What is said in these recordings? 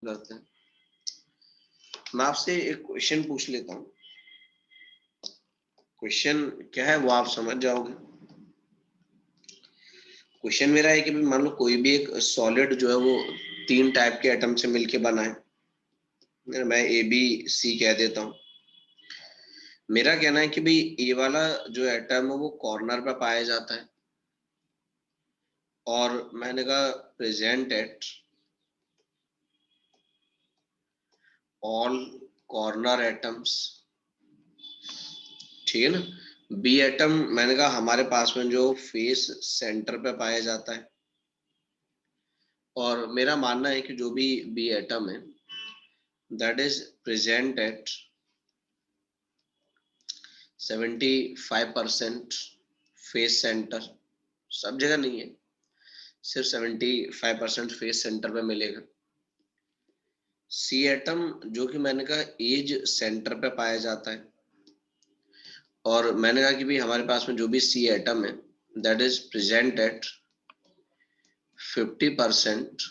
करते हैं। मैं आपसे एक क्वेश्चन पूछ लेता हूँ। क्वेश्चन क्या है वो आप समझ जाओगे। क्वेश्चन मेरा है कि मान लो कोई भी एक सॉलिड जो है वो 3 टाइप के एटम से मिलके बना है। मैं ए बी सी कह देता हूँ। मेरा कहना है कि भाई ए वाला जो एटम है वो कॉर्नर पे पाया जाता है, और मैंने कहा present at all corner atoms, ठीक है ना। बी एटम मैंने कहा हमारे पास में जो फेस सेंटर पे पाया जाता है, और मेरा मानना है कि जो भी बी एटम है that is present eight 75% face centre. सब जगह नहीं है, सिर्फ 75% फेस सेंटर पे मिलेगा। सी एटम जो कि मैंने कहा एज सेंटर पे पाया जाता है, और मैंने कहा कि भाई हमारे पास में जो भी सी एटम है that is present at 50%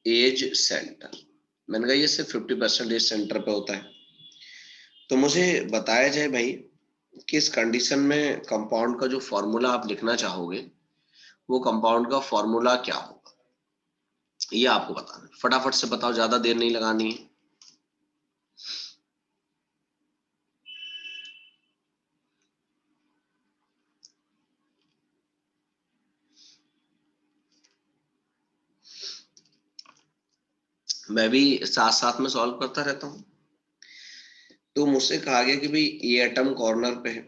edge centre. मैंने कहा ये सिर्फ 50% एज सेंटर पे होता है। तो मुझे बताया जाए भाई कि इस कंडीशन में कंपाउंड का जो फॉर्मूला आप लिखना चाहोगे वो कंपाउंड का फॉर्मूला क्या होगा, ये आपको बताना है। फटाफट से बताओ, ज्यादा देर नहीं लगानी है। मैं भी साथ साथ में सॉल्व करता रहता हूँ। तो मुझसे कहा गया कि भाई ए एटम कॉर्नर पे है,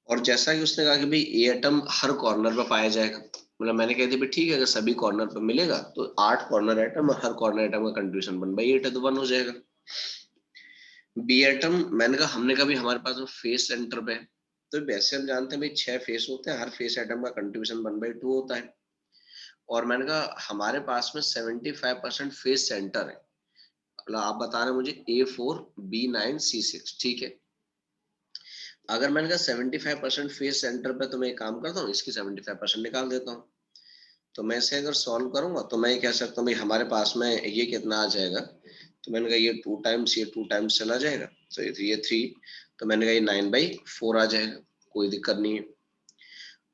और जैसा कि उसने कहा कि भाई ए एटम हर कॉर्नर पे पाया जाएगा, मतलब मैंने कह दिया भाई ठीक है, अगर सभी कॉर्नर पे मिलेगा तो 8 कॉर्नर एटम, हर कॉर्नर एटम का कंट्रीब्यूशन 1/8 है, तो 1 हो जाएगा। बी एटम मैंने कहा हमने कहा भी हमारे पास में फेस सेंटर पे है, तो वैसे हम जानते हैं भाई 6 फेस होते हैं, हर फेस एटम का कंट्रीब्यूशन 1/2 होता है, और मैंने कहा हमारे पास में 75% फेस सेंटर है। मतलब आप बता रहे हैं मुझे A4B9C6, ठीक है। अगर मैंने कहा 75% फेस सेंटर पे, तो मैं एक काम करता हूँ, इसकी 75% निकाल देता हूँ। तो मैं इसे अगर सॉल्व करूंगा तो मैं ये कह सकता हूँ भाई हमारे पास में ये कितना आ जाएगा। तो मैंने कहा ये 2 टाइम्स, ये 2 टाइम्स चला जाएगा, तो ये 3, तो मैंने कहा ये 9/4 आ जाएगा, कोई दिक्कत नहीं है।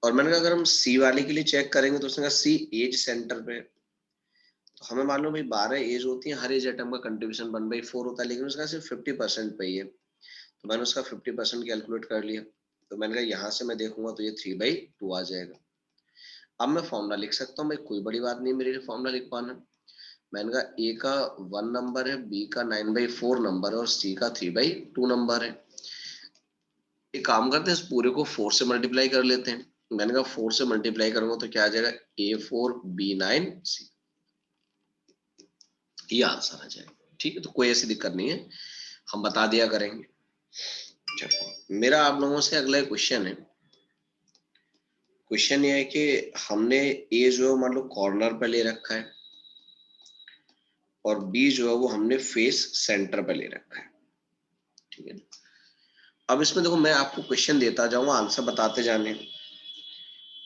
और मैंने कहा अगर हम सी वाले के लिए चेक करेंगे तो उसने कहा सी एज सेंटर पे, तो हमें मालूम भाई 12 एज होती है, हर एज एटम का कंट्रीब्यूशन 1/4 होता है, लेकिन उसका सिर्फ 50% पे ही है, तो मैंने उसका 50% कैलकुलेट कर लिया। तो मैंने कहा यहाँ से मैं देखूंगा तो ये 3/2 आ जाएगा। अब मैं फॉर्मूला लिख सकता हूँ भाई, कोई बड़ी बात नहीं मेरे लिए फॉर्मूला लिख पाना। मैंने कहा ए का 1 नंबर है, बी का 9/4 नंबर है, और सी का 3/2 नंबर है। एक काम करते हैं, इस पूरे को 4 से मल्टीप्लाई कर लेते हैं। मैंने कहा 4 से मल्टीप्लाई करूंगा तो क्या आ जाएगा, A4B9C, ये आंसर आ जाएगा। ठीक है, तो कोई ऐसी दिक्कत नहीं है, हम बता दिया करेंगे। चलो मेरा आप लोगों से अगला क्वेश्चन है। क्वेश्चन ये है कि हमने ए जो मान लो कॉर्नर पे ले रखा है, और बी जो है वो हमने फेस सेंटर पे ले रखा है, ठीक है। अब इसमें देखो मैं आपको क्वेश्चन देता जाऊंगा, आंसर बताते जाने।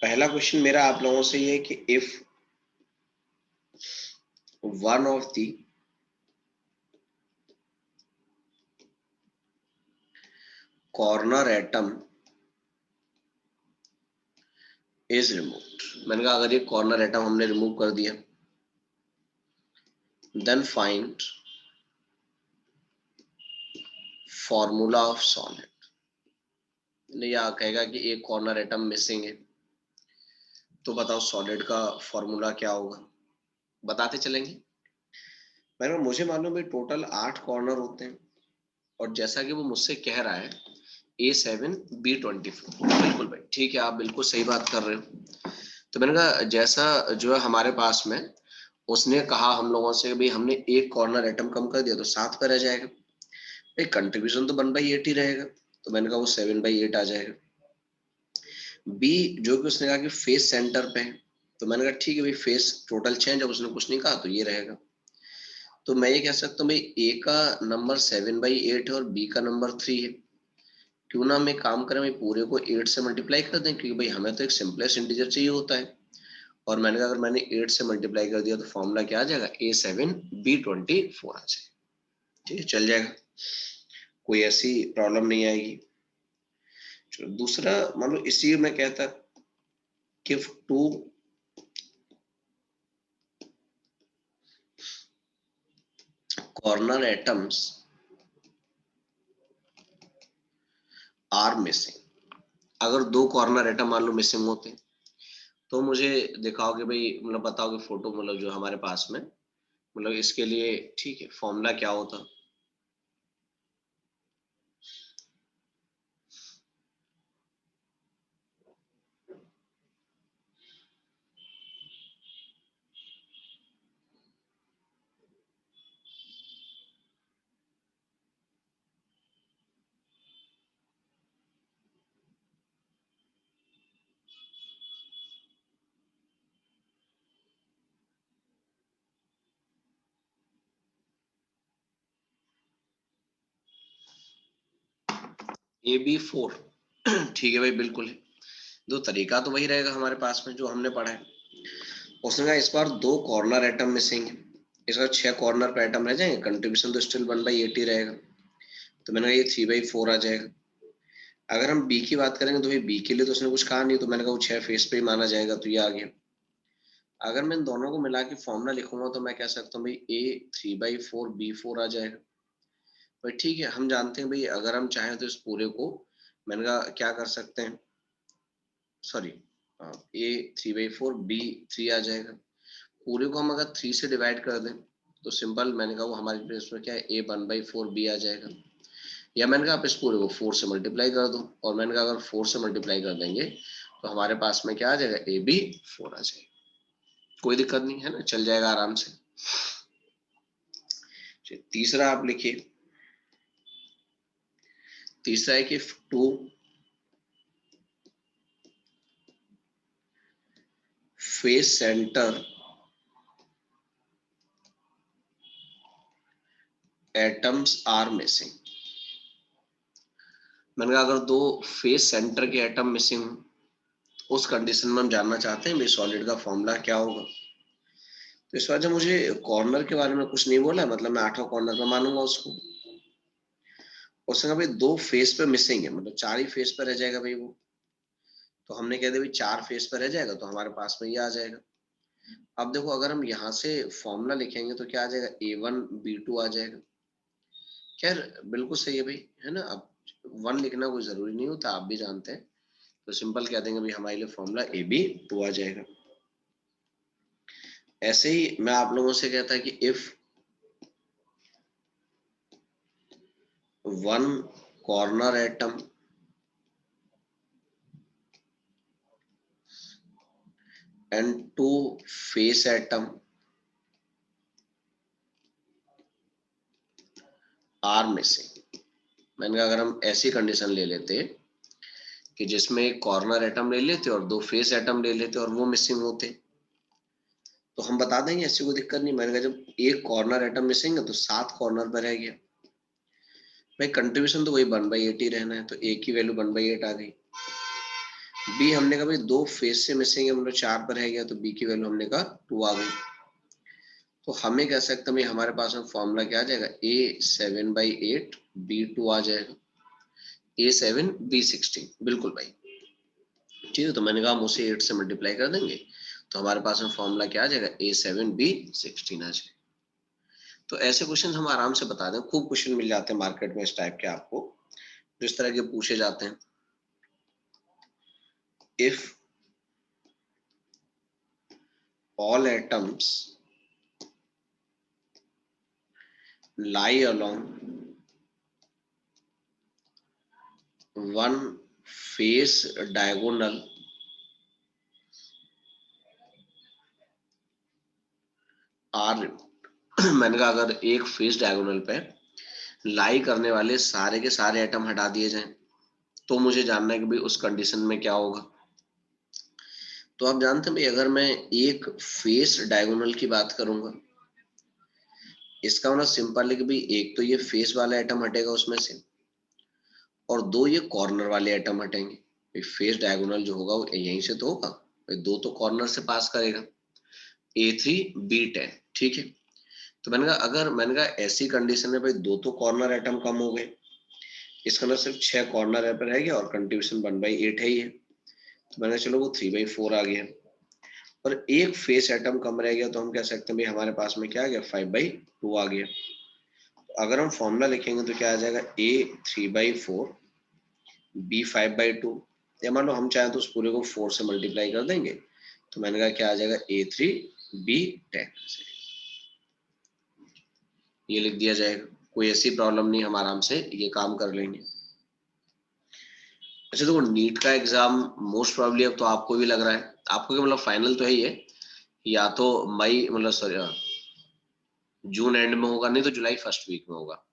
पहला क्वेश्चन मेरा आप लोगों से ये है कि if one of the corner atom is removed, मैंने कहा अगर ये कॉर्नर एटम हमने रिमूव कर दिया, then find formula of solid. या कहेगा कि एक कॉर्नर एटम मिसिंग है, तो बताओ सॉलिड का फॉर्मूला क्या होगा, बताते चलेंगे। मैंने मुझे मालूम है टोटल 8 कॉर्नर होते हैं, और जैसा कि वो मुझसे कह रहा है A7B24, बिल्कुल भाई ठीक है, आप बिल्कुल सही बात कर रहे हो। तो मैंने कहा जैसा जो है हमारे पास में, उसने कहा हम लोगों से भाई हमने एक कॉर्नर एटम कम कर दिया तो 7 पे रह जाएगा, भाई कंट्रीब्यूशन तो 1/8 ही रहेगा, तो मैंने कहा वो 7/8 आ जाएगा। बी जो कि उसने कहा कि फेस सेंटर पे है, तो मैंने कहा ठीक है भाई फेस टोटल चेंज, अब उसने कुछ नहीं कहा तो ये रहेगा। तो मैं ये कह सकता हूँ भाई ए का नंबर 7/8 है और बी का नंबर 3 है। क्यों ना हम एक काम करें भाई पूरे को 8 से मल्टीप्लाई कर दें, क्योंकि भाई हमें तो एक सिंपलेस्ट इंटीजर चाहिए होता है, और मैंने कहा अगर मैंने 8 से मल्टीप्लाई कर दिया तो फॉर्मूला क्या आ जाएगा, A7B24 आ जाएगा। ठीक है, चल जाएगा, कोई ऐसी प्रॉब्लम नहीं आएगी। चलो दूसरा, मान लो इसी में कहता कि 2 कॉर्नर एटम्स आर मिसिंग। अगर 2 कॉर्नर एटम मान लो मिसिंग होते तो मुझे दिखाओ कि भाई, मतलब बताओ कि फोटो, मतलब जो हमारे पास में, मतलब इसके लिए ठीक है फॉर्मूला क्या होता। AB4 ठीक है भाई, बिल्कुल है। दो तरीका तो वही रहेगा हमारे पास में जो हमने पढ़ा है। उसने कहा इस बार 2 कॉर्नर एटम मिसिंग है, इस बार 6 कॉर्नर पे एटम रह जाएंगे, कंट्रीब्यूशन तो स्टिल 1/80 रहेगा। तो मैंने कहा ये 3/4 आ जाएगा। अगर हम बी की बात करेंगे तो भाई बी के लिए तो उसने कुछ कहा नहीं, तो मैंने कहा वो 6 फेस पे ही माना जाएगा, तो ये आ गया। अगर मैं इन दोनों को मिला के फॉर्मूला लिखूंगा तो मैं कह सकता हूँ भाई A3/4B4 आ जाएगा। भाई ठीक है, हम जानते हैं भाई अगर हम चाहें तो इस पूरे को, मैंने कहा क्या कर सकते हैं, सॉरी, A3/4B3 आ जाएगा। पूरे को हम अगर 3 से डिवाइड कर दें तो सिंपल, मैंने कहा वो हमारे प्लेस में क्या है, A1/4B आ जाएगा। या मैंने कहा आप इस पूरे को 4 से मल्टीप्लाई कर दो, और मैंने कहा अगर 4 से मल्टीप्लाई कर देंगे तो हमारे पास में क्या आ जाएगा, AB4 आ जाएगा। कोई दिक्कत नहीं है ना, चल जाएगा आराम से। तीसरा आप लिखिए, तीसरा है कि 2 face centre atoms are missing. मैंने कहा अगर 2 फेस सेंटर के एटम मिसिंग, उस कंडीशन में हम जानना चाहते हैं भाई सॉलिड का फॉर्मूला क्या होगा। तो इस वजह मुझे कॉर्नर के बारे में कुछ नहीं बोला, मतलब मैं 8वां कॉर्नर पे मानूंगा उसको। उसने कहा भाई 2 फेस पे मिसिंग है, मतलब 4 ही फेस पे रह जाएगा भाई वो। तो हमने कह दिया भाई 4 फेस पे रह जाएगा, तो हमारे पास में ये आ जाएगा। अब देखो अगर हम यहाँ से फॉर्मूला लिखेंगे तो क्या आ जाएगा, A1B2 आ जाएगा। खैर बिल्कुल सही है भाई, है ना। अब 1 लिखना कोई जरूरी नहीं होता, आप भी जानते हैं। तो सिंपल कह देंगे भाई हमारे लिए फॉर्मूला AB2 आ जाएगा। ऐसे ही मैं आप लोगों से कहता कि if 1 corner atom and 2 face atom are missing। मैंने कहा अगर हम ऐसी कंडीशन ले लेते कि जिसमें एक कॉर्नर एटम ले लेते और 2 फेस एटम ले लेते और वो मिसिंग होते, तो हम बता देंगे, ऐसी कोई दिक्कत नहीं। मैंने कहा जब एक कॉर्नर एटम मिसिंग है तो 7 कॉर्नर पर रह गया भाई, कंट्रीब्यूशन तो वही 1/80 रहना है, तो ए की वैल्यू 1/8 आ गई। बी हमने कहा भाई 2 फेस से मिसिंग है, मतलब 4 पर रह गया, तो बी की वैल्यू हमने कहा 2 आ गई। तो हमें कह सकते हैं हमारे पास में फॉर्मूला क्या आ जाएगा, A7/8B2 आ जाएगा, A7B16, बिल्कुल भाई। ठीक है, तो मैंने कहा हम उसे 8 से मल्टीप्लाई कर देंगे तो हमारे पास में फॉर्मूला क्या आ जाएगा, A7B16 आ जाएगा। तो ऐसे क्वेश्चन हम आराम से बता दें, खूब क्वेश्चन मिल जाते हैं मार्केट में इस टाइप के आपको, जिस तरह के पूछे जाते हैं। If all atoms lie along one face diagonal are मैंने कहा अगर एक फेस डायगोनल पे लाई करने वाले सारे के सारे एटम हटा दिए जाएं तो मुझे जानना है कि भाई उस कंडीशन में क्या होगा। तो आप जानते हैं भाई अगर मैं एक फेस डायगोनल की बात करूंगा, इसका मतलब सिंपल है कि भाई एक तो ये फेस वाला एटम हटेगा उसमें से, और 2 ये कॉर्नर वाले एटम हटेंगे। फेस डायगोनल जो होगा वो यहीं से तो होगा। दो तो कॉर्नर से पास करेगा, A3 B10, ठीक है। तो मैंने कहा अगर मैंने कहा ऐसी कंडीशन में भाई दो तो कॉर्नर एटम कम हो गए, इसका अंदर सिर्फ 6 कॉर्नर एटम रह गया और कंट्रीब्यूशन 1/8 है ही है, तो मैंने चलो वो 3/4 आ गया, और एक फेस एटम कम रह गया, तो हम कह सकते हैं भाई हमारे पास में क्या आ गया, 5/2 आ गया। तो अगर हम फॉर्मूला लिखेंगे तो क्या आ जाएगा, A3/4 B5/2, या मान लो हम चाहें तो उस पूरे को 4 से मल्टीप्लाई कर देंगे, तो मैंने कहा क्या आ जाएगा, A3 B10, ये लिख दिया जाएगा। कोई ऐसी प्रॉब्लम नहीं, हम आराम से ये काम कर लेंगे। अच्छा देखो, नीट का एग्जाम मोस्ट प्रोबेबली अब तो आपको भी लग रहा है, आपको क्या मतलब फाइनल तो है ही है, या तो मई मतलब सॉरी जून एंड में होगा, नहीं तो जुलाई फर्स्ट वीक में होगा।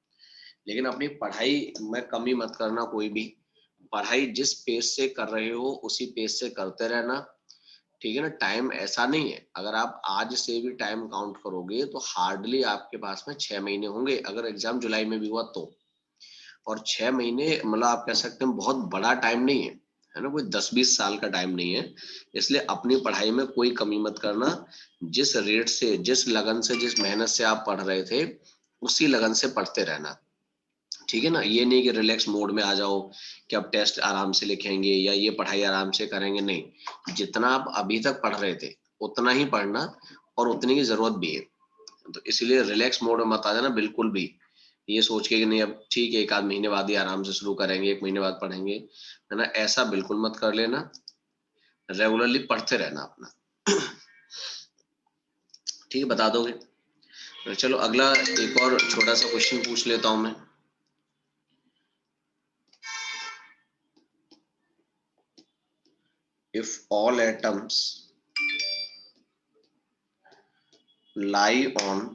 लेकिन अपनी पढ़ाई में कमी मत करना कोई भी, पढ़ाई जिस पेस से कर रहे हो उसी पेस से करते रहना, ठीक है ना। टाइम ऐसा नहीं है, अगर आप आज से भी टाइम काउंट करोगे तो हार्डली आपके पास में 6 महीने होंगे, अगर एग्जाम जुलाई में भी हुआ तो। और 6 महीने मतलब आप कह सकते हैं बहुत बड़ा टाइम नहीं है ना, कोई 10-20 साल का टाइम नहीं है। इसलिए अपनी पढ़ाई में कोई कमी मत करना, जिस रेट से, जिस लगन से, जिस मेहनत से आप पढ़ रहे थे उसी लगन से पढ़ते रहना, ठीक है ना। ये नहीं कि रिलैक्स मोड में आ जाओ कि अब टेस्ट आराम से लिखेंगे या ये पढ़ाई आराम से करेंगे, नहीं, जितना आप अभी तक पढ़ रहे थे उतना ही पढ़ना, और उतनी की जरूरत भी है। तो इसलिए रिलैक्स मोड में मत आ जाना बिल्कुल भी, ये सोच के कि नहीं अब ठीक है एक आध महीने बाद ही आराम से शुरू करेंगे, 1 महीने बाद पढ़ेंगे, है ना, ऐसा बिल्कुल मत कर लेना। रेगुलरली पढ़ते रहना अपना, ठीक है, बता दोगे। चलो अगला एक और छोटा सा क्वेश्चन पूछ लेता हूं मैं। If all atoms lie on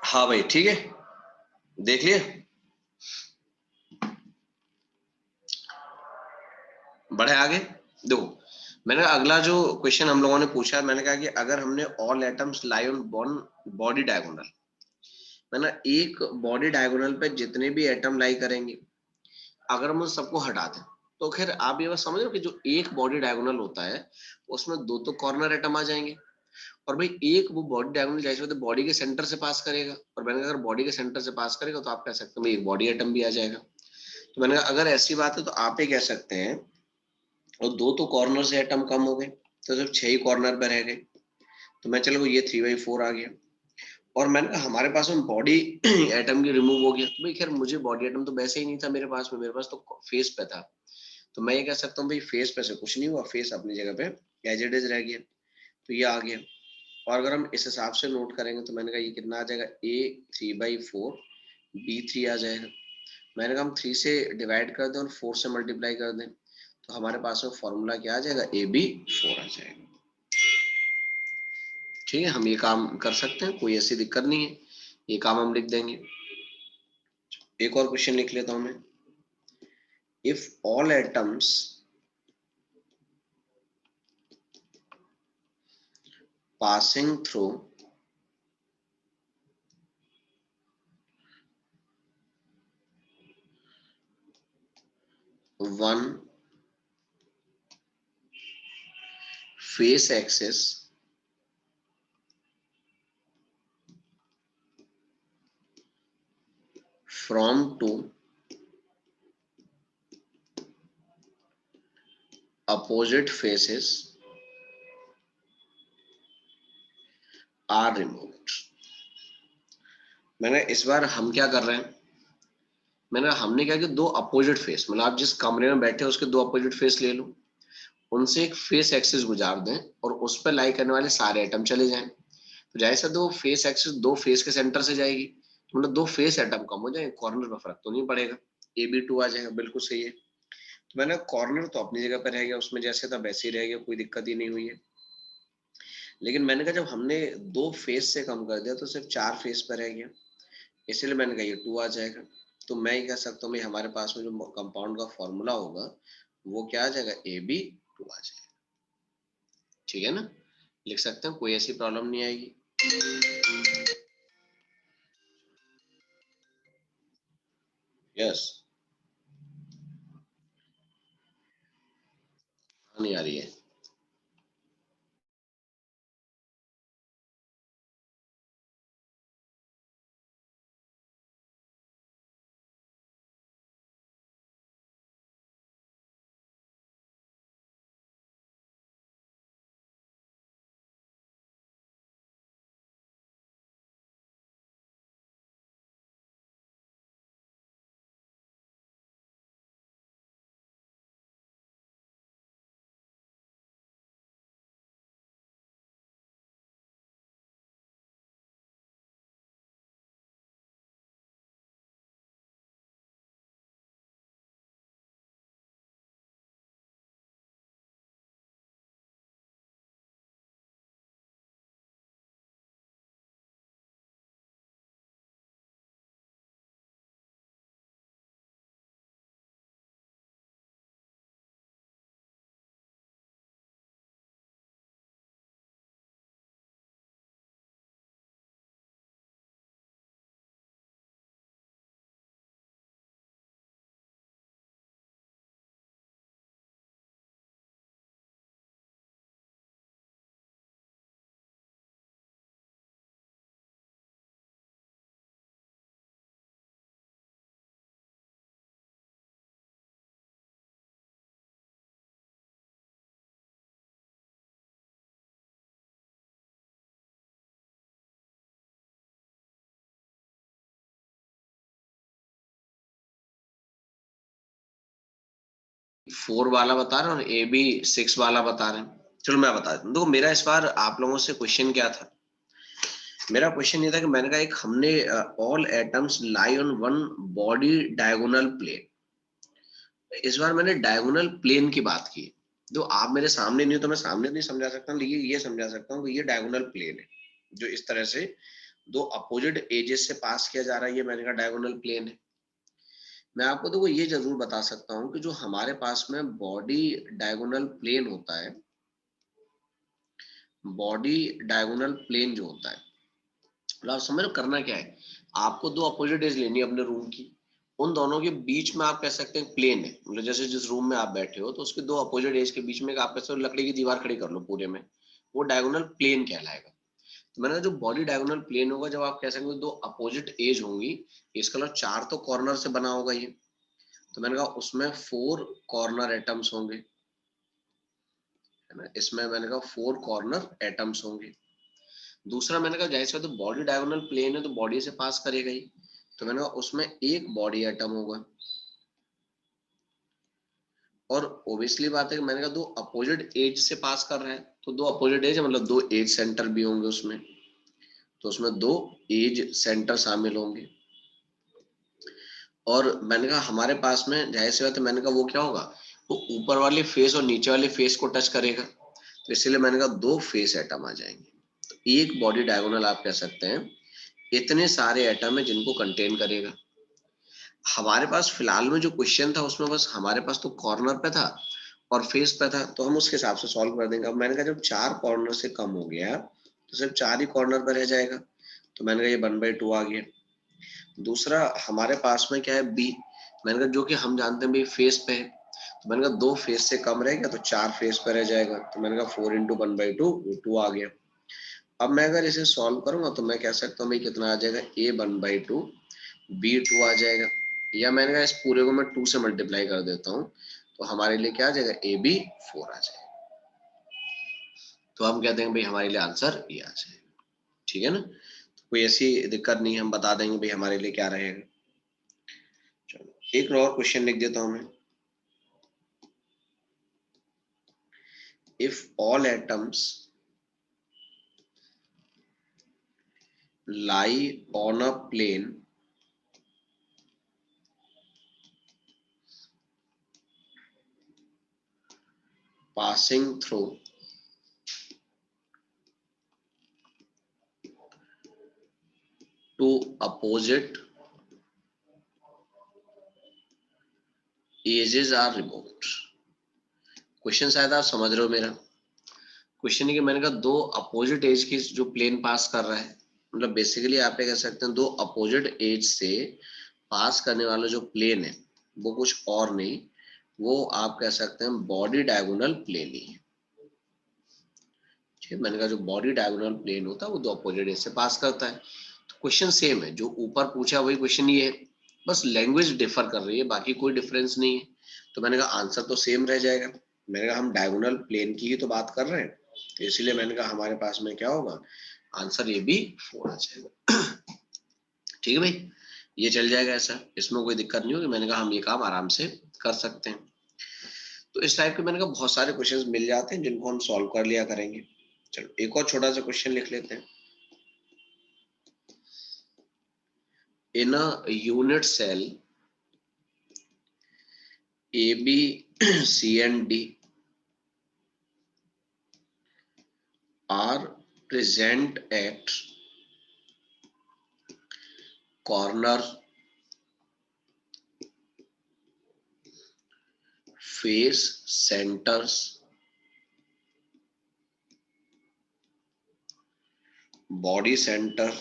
हाँ भाई ठीक है, देख लिए, बढ़े आगे। देखो मैंने अगला जो क्वेश्चन हम लोगों ने पूछा, मैंने कहा कि अगर हमने all atoms lie on one body diagonal, मैंने एक बॉडी डायगोनल पे जितने भी एटम लाई करेंगे, अगर हम उन सबको हटा दें, तो खैर आप ये बात समझ रहे हो कि जो एक बॉडी डायगोनल होता है उसमें दो तो कॉर्नर एटम आ जाएंगे, और भाई एक वो बॉडी डायगोनल जैसे होते बॉडी के सेंटर से पास करेगा, और मैंने कहा अगर बॉडी के सेंटर से पास करेगा तो आप कह सकते हैं भाई एक बॉडी एटम भी आ जाएगा। तो मैंने कहा अगर ऐसी बात है तो आप ये कह सकते हैं, और दो तो कॉर्नर से एटम कम हो गए, तो सिर्फ 6 ही कॉर्नर पर रह गए, तो मैं चलो ये 3/4 आ गया। और मैंने कहा हमारे पास में बॉडी एटम की रिमूव हो गया, तो भाई खैर मुझे बॉडी एटम तो वैसे ही नहीं था मेरे पास में, मेरे पास तो फेस पे था, तो मैं ये कह सकता हूँ भाई फेस पे से कुछ नहीं हुआ, फेस अपनी जगह पे एज इट इज रह गया, तो ये आ गया। और अगर हम इस हिसाब से नोट करेंगे तो मैंने कहा ये कितना आ जाएगा, A3/4 B3 आ जाएगा। मैंने कहा हम 3 से डिवाइड कर दें और 4 से मल्टीप्लाई कर दें, तो हमारे पास में फॉर्मूला क्या आ जाएगा, AB4 आ जाएगा। ठीक है, हम ये काम कर सकते हैं, कोई ऐसी दिक्कत नहीं है, ये काम हम लिख देंगे। एक और क्वेश्चन लिख लेता हूं मैं, if all atoms passing through one face axis from two opposite faces are removed। मैंने इस बार हम क्या कर रहे हैं, मैंने हमने क्या कि दो अपोजिट फेस, मतलब आप जिस कमरे में बैठे हो उसके दो अपोजिट फेस ले लो, उनसे एक फेस एक्सिस गुजार दें और उस पर लाई करने वाले सारे एटम चले जाएं, तो जैसे दो फेस एक्सिस दो फेस के सेंटर से जाएगी, तो मतलब दो फेस एटम कम हो जाएंगे, कॉर्नर में फर्क तो नहीं पड़ेगा, AB2 आ जाएगा, बिल्कुल सही है। तो मैंने कॉर्नर तो अपनी जगह पर रह गया, उसमें जैसे था वैसे ही रह गया, कोई दिक्कत ही नहीं हुई है। लेकिन मैंने कहा जब हमने दो फेस से कम कर दिया तो सिर्फ 4 फेस पर रह गया, इसीलिए मैंने कहा ये 2 आ जाएगा। तो मैं ये कह सकता हूँ भाई हमारे पास में जो कंपाउंड का फॉर्मूला होगा वो क्या आ जाएगा, AB2 आ जाएगा। ठीक है ना, लिख सकते हैं, कोई ऐसी प्रॉब्लम नहीं आएगी। यस, नहीं आ रही है। फोर वाला बता रहे हैं और AB6 वाला बता रहे हैं। चलो मैं बता दूं, देखो मेरा इस बार आप लोगों से क्वेश्चन क्या था, मेरा क्वेश्चन ये था कि मैंने कहा एक हमने all atoms lie on one body diagonal plane, इस बार मैंने डायगोनल प्लेन की बात की। तो आप मेरे सामने नहीं हो तो मैं सामने नहीं समझा सकता, लेकिन ये समझा सकता हूँ कि ये डायगोनल प्लेन है, जो इस तरह से दो अपोजिट एजेस से पास किया जा रहा है, ये मैंने कहा डायगोनल प्लेन है। मैं आपको देखो ये जरूर बता सकता हूँ कि जो हमारे पास में बॉडी डायगोनल प्लेन होता है, बॉडी डायगोनल प्लेन जो होता है, मतलब आप समझ करना क्या है, आपको दो अपोजिट एज लेनी है अपने रूम की, उन दोनों के बीच में आप कह सकते हैं प्लेन है, मतलब जैसे जिस रूम में आप बैठे हो तो उसके दो अपोजिट एज के बीच में आप कह सकते हो लकड़ी की दीवार खड़ी कर लो पूरे में, वो डायगोनल प्लेन कहलाएगा। तो मैंने कहा जो बॉडी डायगोनल प्लेन होगा, जब आप कह सकते हो दो अपोजिट एज होंगी, इसका मतलब चार तो कॉर्नर से बना होगा ये, तो मैंने कहा उसमें 4 कॉर्नर एटम्स होंगे, है ना, इसमें मैंने कहा 4 कॉर्नर एटम्स होंगे। दूसरा मैंने कहा जाहिर सी बात है बॉडी डायगोनल प्लेन है तो बॉडी से पास करेगा ही, तो मैंने कहा उसमें एक बॉडी एटम होगा, और ओबियसली बात है कि मैंने कहा दो अपोजिट एज से पास कर रहा है, तो दो अपोजिट एज मतलब दो एज सेंटर भी होंगे उसमें, तो उसमें दो एज सेंटर शामिल होंगे। और मैंने कहा हमारे पास में जाहिर सी बात है, मैंने कहा वो क्या होगा, वो ऊपर वाले फेस और नीचे वाले फेस को टच करेगा, तो इसीलिए मैंने कहा दो फेस एटम आ जाएंगे। तो एक बॉडी डायगोनल आप कह सकते हैं इतने सारे एटम है जिनको कंटेन करेगा। हमारे पास फिलहाल में जो क्वेश्चन था उसमें बस हमारे पास तो कॉर्नर पे था और फेस पे था, तो हम उसके हिसाब से सॉल्व कर देंगे। अब मैंने कहा जब चार कॉर्नर से कम हो गया तो सिर्फ चार ही कॉर्नर पर रह जाएगा, तो मैंने कहा ये 1/2 आ गया। दूसरा हमारे पास में क्या है, बी, मैंने कहा जो कि हम जानते हैं भाई फेस पे है, तो मैंने कहा दो फेस से कम रहेगा तो चार फेस पे रह जाएगा, तो मैंने कहा 4 × 1/2 2 आ गया। अब मैं अगर इसे सॉल्व करूंगा तो मैं कह सकता हूँ भाई कितना आ जाएगा, a 1/2 b 2 आ जाएगा, या मैंने कहा इस पूरे को मैं 2 से मल्टीप्लाई कर देता हूँ, तो हमारे लिए क्या आ जाएगा, a b 4 आ जाएगा। तो हम कहते हैं भाई हमारे लिए आंसर ये आ जाएगा, ठीक है ना, तो कोई ऐसी दिक्कत नहीं, हम बता देंगे भाई हमारे लिए क्या रहेगा। चलो एक और क्वेश्चन लिख देता हूँ मैं, if all atoms lie on a plane passing through two opposite edges are removed। Question शायद आप समझ रहे हो मेरा, क्वेश्चन है कि मैंने कहा दो अपोजिट एज की जो प्लेन पास कर रहा है, मतलब बेसिकली आप ये कह सकते हैं दो अपोजिट एज से पास करने वाला जो प्लेन है वो कुछ और नहीं, वो आप कह सकते हैं बॉडी डायगोनल प्लेन ही है। ठीक है, मैंने कहा जो बॉडी डायगोनल प्लेन होता है वो दो अपोजिट एज से पास करता है। तो क्वेश्चन सेम है, जो ऊपर पूछा वही क्वेश्चन ये है, बस लैंग्वेज डिफर कर रही है, बाकी कोई डिफरेंस नहीं है। तो मैंने कहा आंसर तो सेम रह जाएगा, मैंने कहा हम डायगोनल प्लेन की ही तो बात कर रहे हैं, तो इसीलिए मैंने कहा हमारे पास में क्या होगा, आंसर ये भी 4 आ जाएगा। ठीक है भाई, ये चल जाएगा ऐसा, इसमें कोई दिक्कत नहीं होगी, मैंने कहा हम ये काम आराम से कर सकते हैं। तो इस टाइप के मैंने कहा बहुत सारे क्वेश्चंस मिल जाते हैं जिनको हम सॉल्व कर लिया करेंगे। चलो एक और छोटा सा क्वेश्चन लिख लेते हैं, in a unit cell A, B, C and D are present at corner, face, centers, body center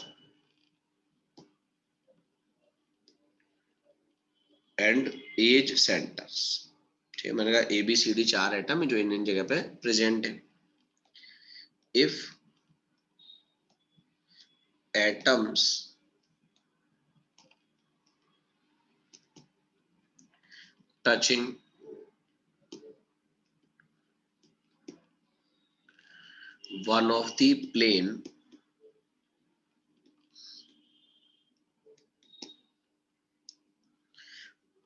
and edge centers। ठीक है, मैंने कहा ए बी सी डी चार एटम है जो इन जगह पे प्रेजेंट है। If atoms touching one of the plane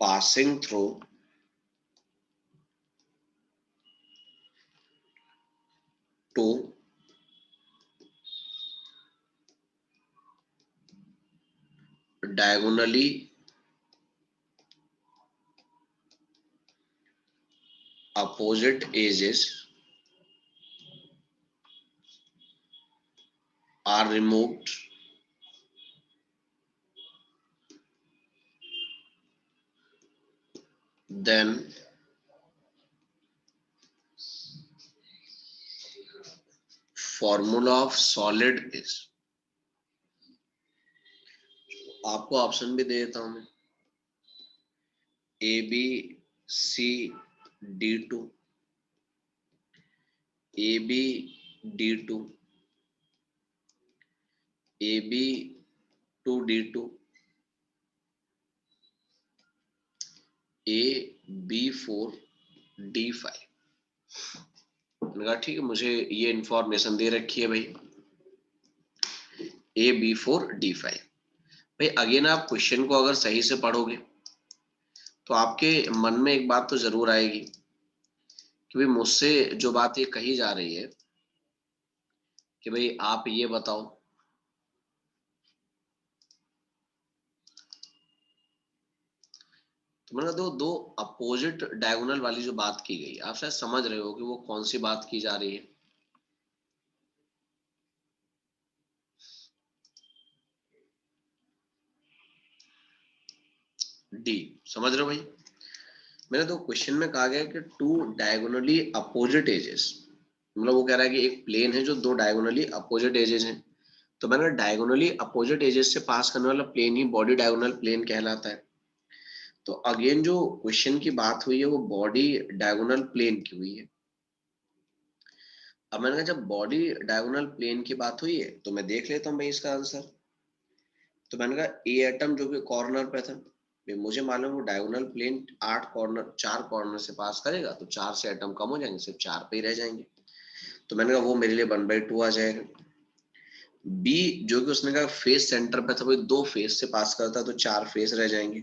passing through two diagonally opposite edges are removed, then formula of solid is, आपको ऑप्शन भी दे देता हूं मैं, A B C D two, A B D two, A B two D two, A B four D five. मैंने कहा ठीक है, मुझे ये इंफॉर्मेशन दे रखी है भाई, A B four D five. भाई अगेन आप क्वेश्चन को अगर सही से पढ़ोगे तो आपके मन में एक बात तो जरूर आएगी कि भाई मुझसे जो बात ये कही जा रही है कि भाई आप ये बताओ, तो मैंने दो दो अपोजिट डायगोनल वाली जो बात की गई, आप शायद समझ रहे हो कि वो कौन सी बात की जा रही है। डी, समझ रहे हो भाई? मैंने तो क्वेश्चन में कहा गया कि टू डायगोनली अपोजिट एजेस, मतलब वो कह रहा है कि एक प्लेन है जो दो डायगोनली अपोजिट एजेस हैं, तो मैंने डायगोनली अपोजिट एजेस से पास करने वाला प्लेन ही बॉडी डायगोनल प्लेन कहलाता है। तो अगेन जो क्वेश्चन की बात हुई है वो बॉडी डायगोनल प्लेन की हुई है। अब मैंने कहा जब बॉडी डायगोनल प्लेन की बात हुई है तो मैं देख लेता हूँ भाई इसका आंसर। तो मैंने कहा ए एटम जो कि कॉर्नर पे था, भाई मुझे मालूम वो डायगोनल प्लेन 8 कॉर्नर 4 कॉर्नर से पास करेगा, तो 4 से एटम कम हो जाएंगे, सिर्फ 4 पे ही रह जाएंगे। तो मैंने कहा वो मेरे लिए 1/2 आ जाएगा। बी जो कि उसने कहा फेस सेंटर पे था, भाई 2 फेस से पास करता तो 4 फेस रह जाएंगे,